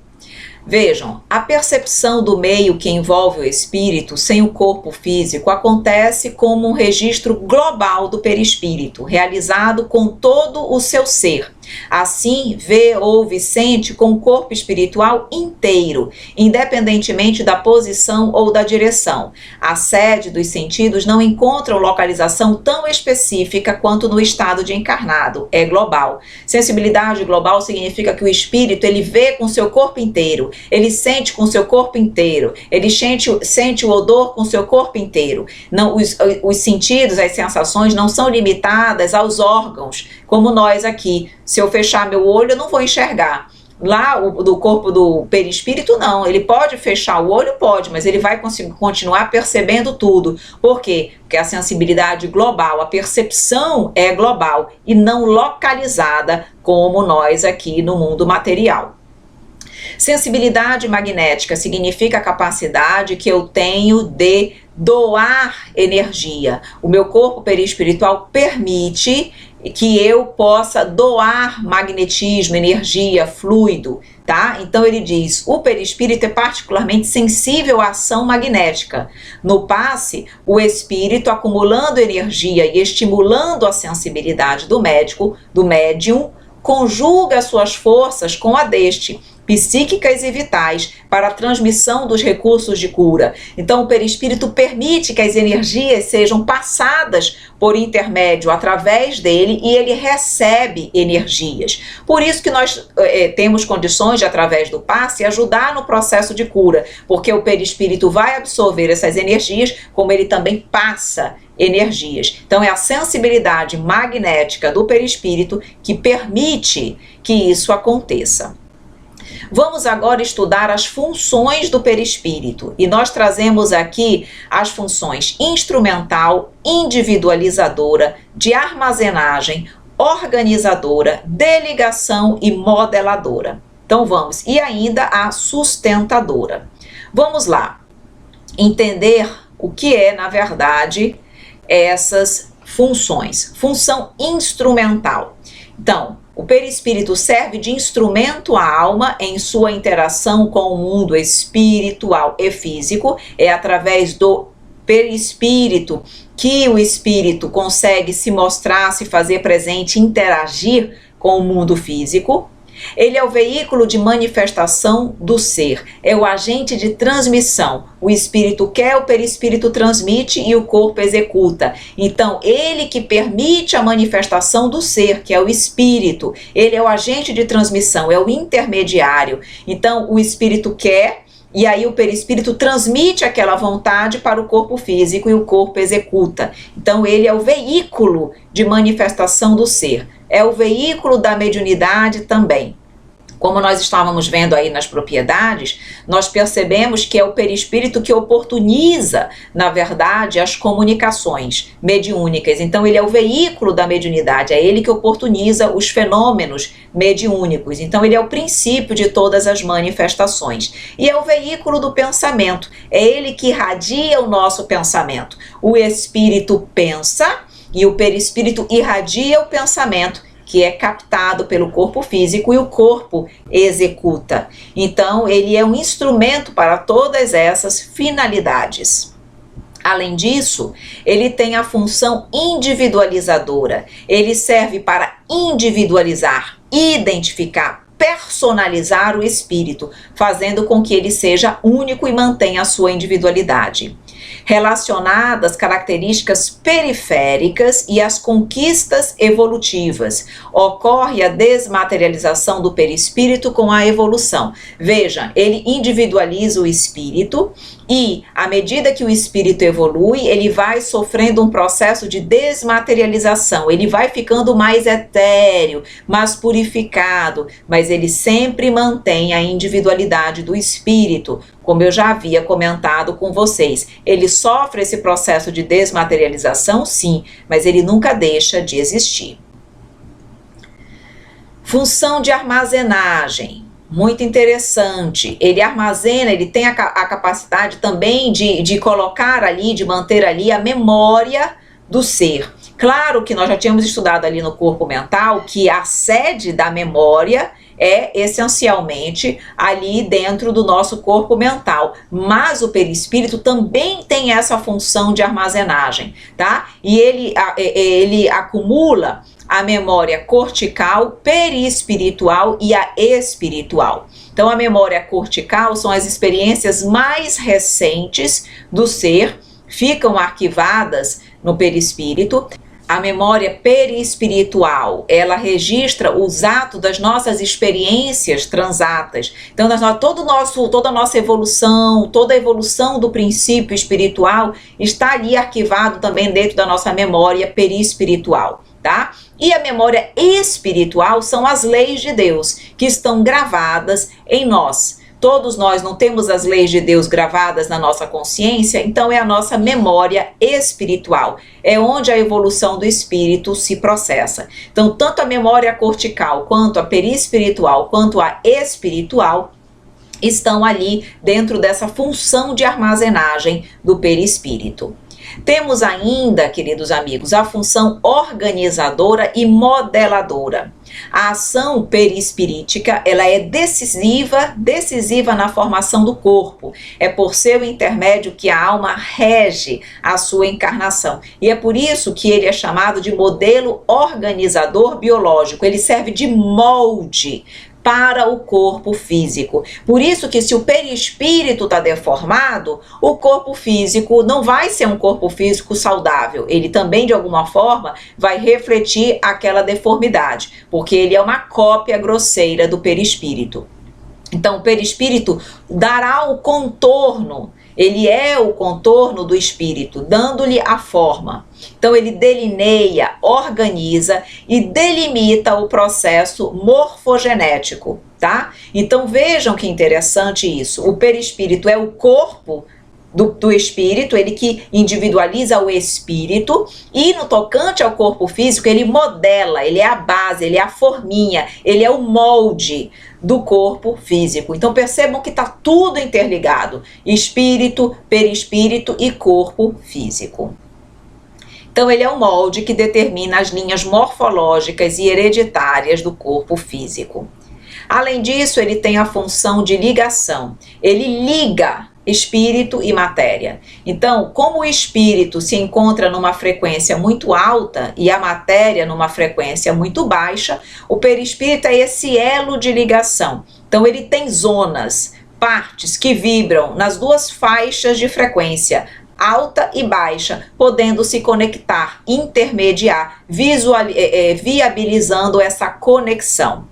Vejam, a percepção do meio que envolve o espírito sem o corpo físico acontece como um registro global do perispírito, realizado com todo o seu ser. Assim, vê, ouve e sente com o corpo espiritual inteiro, independentemente da posição ou da direção. A sede dos sentidos não encontra localização tão específica quanto no estado de encarnado, é global. Sensibilidade global significa que o espírito ele vê com seu corpo inteiro, ele sente com seu corpo inteiro, ele sente o odor com seu corpo inteiro. Não, os sentidos, as sensações não são limitadas aos órgãos, como nós aqui. Se eu fechar meu olho, eu não vou enxergar. Lá, do corpo do perispírito, não. Ele pode fechar o olho? Pode, mas ele vai conseguir continuar percebendo tudo. Por quê? Porque a sensibilidade global, a percepção é global e não localizada como nós aqui no mundo material. Sensibilidade magnética significa a capacidade que eu tenho de doar energia. O meu corpo perispiritual permite que eu possa doar magnetismo, energia, fluido, tá? Então ele diz, o perispírito é particularmente sensível à ação magnética. No passe, o espírito acumulando energia e estimulando a sensibilidade do médium, conjuga suas forças com a deste, psíquicas e vitais, para a transmissão dos recursos de cura. Então, o perispírito permite que as energias sejam passadas por intermédio através dele e ele recebe energias. Por isso que nós temos condições de, através do passe, ajudar no processo de cura, porque o perispírito vai absorver essas energias, como ele também passa energias. Então, é a sensibilidade magnética do perispírito que permite que isso aconteça. Vamos agora estudar as funções do perispírito e nós trazemos aqui as funções instrumental, individualizadora, de armazenagem, organizadora, de ligação e modeladora. Então vamos, e ainda a sustentadora. Vamos lá, entender o que é, na verdade, essas funções. Função instrumental. Então, o perispírito serve de instrumento à alma em sua interação com o mundo espiritual e físico. É através do perispírito que o espírito consegue se mostrar, se fazer presente, interagir com o mundo físico. Ele é o veículo de manifestação do ser, é o agente de transmissão. O espírito quer, o perispírito transmite e o corpo executa. Então, ele que permite a manifestação do ser, que é o espírito, ele é o agente de transmissão, é o intermediário. Então, o espírito quer, e aí o perispírito transmite aquela vontade para o corpo físico e o corpo executa. Então, ele é o veículo de manifestação do ser. É o veículo da mediunidade também. Como nós estávamos vendo aí nas propriedades, nós percebemos que é o perispírito que oportuniza, na verdade, as comunicações mediúnicas. Então, ele é o veículo da mediunidade, é ele que oportuniza os fenômenos mediúnicos. Então, ele é o princípio de todas as manifestações. E é o veículo do pensamento, é ele que irradia o nosso pensamento. O espírito pensa e o perispírito irradia o pensamento, que é captado pelo corpo físico e o corpo executa. Então, ele é um instrumento para todas essas finalidades. Além disso, ele tem a função individualizadora. Ele serve para individualizar, identificar, personalizar o espírito, fazendo com que ele seja único e mantenha a sua individualidade. Relacionadas às características periféricas e às conquistas evolutivas. Ocorre a desmaterialização do perispírito com a evolução. Veja, ele individualiza o espírito e, à medida que o espírito evolui, ele vai sofrendo um processo de desmaterialização. Ele vai ficando mais etéreo, mais purificado, mas ele sempre mantém a individualidade do espírito. Como eu já havia comentado com vocês, ele sofre esse processo de desmaterialização, sim, mas ele nunca deixa de existir. Função de armazenagem, muito interessante. Ele armazena, ele tem a capacidade também de colocar ali, de manter ali a memória do ser. Claro que nós já tínhamos estudado ali no corpo mental que a sede da memória é essencialmente ali dentro do nosso corpo mental, mas o perispírito também tem essa função de armazenagem, tá? E ele acumula a memória cortical, perispiritual e a espiritual. Então, a memória cortical são as experiências mais recentes do ser, ficam arquivadas no perispírito. A memória perispiritual, ela registra os atos das nossas experiências transatas. Então, toda a nossa evolução, toda a evolução do princípio espiritual está ali arquivado também dentro da nossa memória perispiritual, tá? E a memória espiritual são as leis de Deus que estão gravadas em nós. Todos nós não temos as leis de Deus gravadas na nossa consciência, então é a nossa memória espiritual. É onde a evolução do espírito se processa. Então, tanto a memória cortical, quanto a perispiritual, quanto a espiritual, estão ali dentro dessa função de armazenagem do perispírito. Temos ainda, queridos amigos, a função organizadora e modeladora. A ação perispirítica, ela é decisiva na formação do corpo. É por seu intermédio que a alma rege a sua encarnação. E é por isso que ele é chamado de modelo organizador biológico. Ele serve de molde para o corpo físico. Por isso que se o perispírito está deformado, o corpo físico não vai ser um corpo físico saudável. Ele também, de alguma forma, vai refletir aquela deformidade, porque ele é uma cópia grosseira do perispírito. Então, o perispírito dará o contorno, ele é o contorno do espírito, dando-lhe a forma. Então, ele delineia, organiza e delimita o processo morfogenético, tá? Então, vejam que interessante isso. O perispírito é o corpo do espírito, ele que individualiza o espírito, e no tocante ao corpo físico, ele modela, ele é a base, ele é a forminha, ele é o molde do corpo físico. Então percebam que está tudo interligado: espírito, perispírito e corpo físico. Então ele é o molde que determina as linhas morfológicas e hereditárias do corpo físico. Além disso, ele tem a função de ligação. Ele liga espírito e matéria. Então, como o espírito se encontra numa frequência muito alta e a matéria numa frequência muito baixa, o perispírito é esse elo de ligação. Então, ele tem zonas, partes que vibram nas duas faixas de frequência, alta e baixa, podendo se conectar, intermediar, viabilizando essa conexão.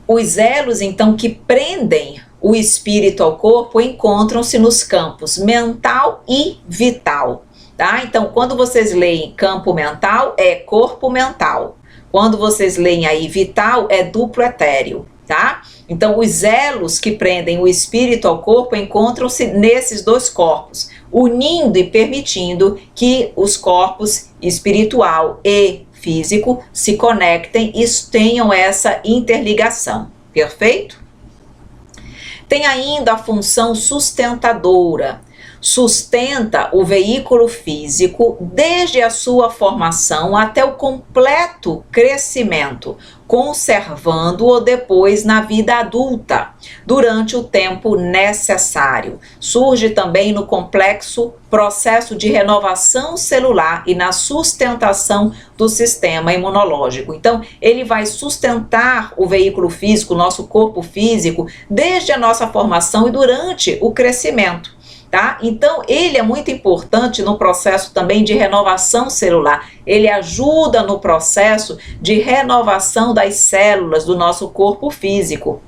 Os elos, então, que prendem o espírito ao corpo encontram-se nos campos mental e vital, tá? Então, quando vocês leem campo mental, é corpo mental. Quando vocês leem aí vital, é duplo etéreo, tá? Então, os elos que prendem o espírito ao corpo encontram-se nesses dois corpos, unindo e permitindo que os corpos espiritual e físico se conectem e tenham essa interligação. Perfeito? Tem ainda a função sustentadora. Sustenta o veículo físico desde a sua formação até o completo crescimento, conservando-o depois na vida adulta, durante o tempo necessário. Surge também no complexo processo de renovação celular e na sustentação do sistema imunológico. Então, ele vai sustentar o veículo físico, o nosso corpo físico, desde a nossa formação e durante o crescimento. Tá? Então, ele é muito importante no processo também de renovação celular. Ele ajuda no processo de renovação das células do nosso corpo físico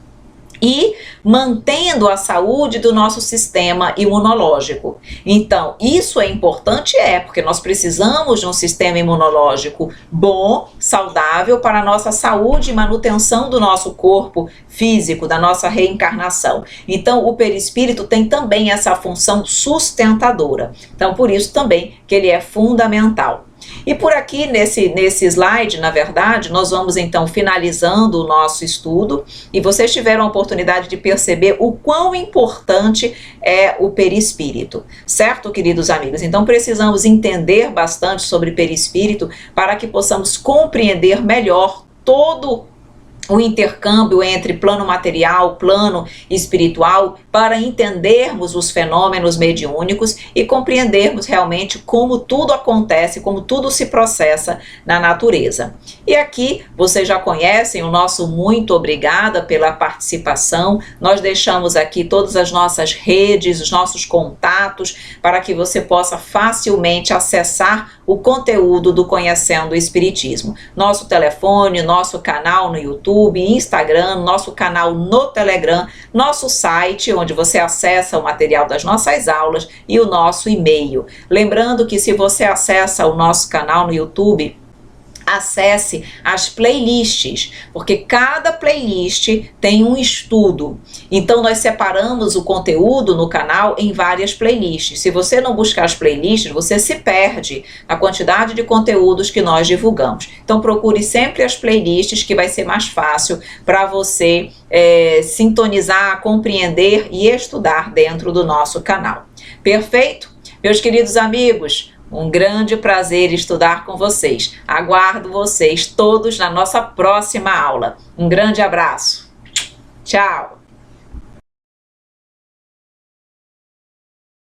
e mantendo a saúde do nosso sistema imunológico. Então, isso é importante, porque nós precisamos de um sistema imunológico bom, saudável para a nossa saúde e manutenção do nosso corpo físico, da nossa reencarnação. Então, o perispírito tem também essa função sustentadora. Então, por isso também que ele é fundamental. E por aqui, nesse slide, na verdade, nós vamos então finalizando o nosso estudo e vocês tiveram a oportunidade de perceber o quão importante é o perispírito, certo, queridos amigos? Então precisamos entender bastante sobre perispírito para que possamos compreender melhor todo o intercâmbio entre plano material, plano espiritual, para entendermos os fenômenos mediúnicos e compreendermos realmente como tudo acontece, como tudo se processa na natureza. E aqui vocês já conhecem o nosso muito obrigada pela participação. Nós deixamos aqui todas as nossas redes, os nossos contatos, para que você possa facilmente acessar o conteúdo do Conhecendo o Espiritismo. Nosso telefone, nosso canal no YouTube, Instagram, nosso canal no Telegram, nosso site, onde você acessa o material das nossas aulas, e o nosso e-mail. Lembrando que se você acessa o nosso canal no YouTube, acesse as playlists, porque cada playlist tem um estudo. Então nós separamos o conteúdo no canal em várias playlists. Se você não buscar as playlists, você se perde na quantidade de conteúdos que nós divulgamos. Então procure sempre as playlists, que vai ser mais fácil para você sintonizar, compreender e estudar dentro do nosso canal. Perfeito? Meus queridos amigos, um grande prazer estudar com vocês. Aguardo vocês todos na nossa próxima aula. Um grande abraço. Tchau!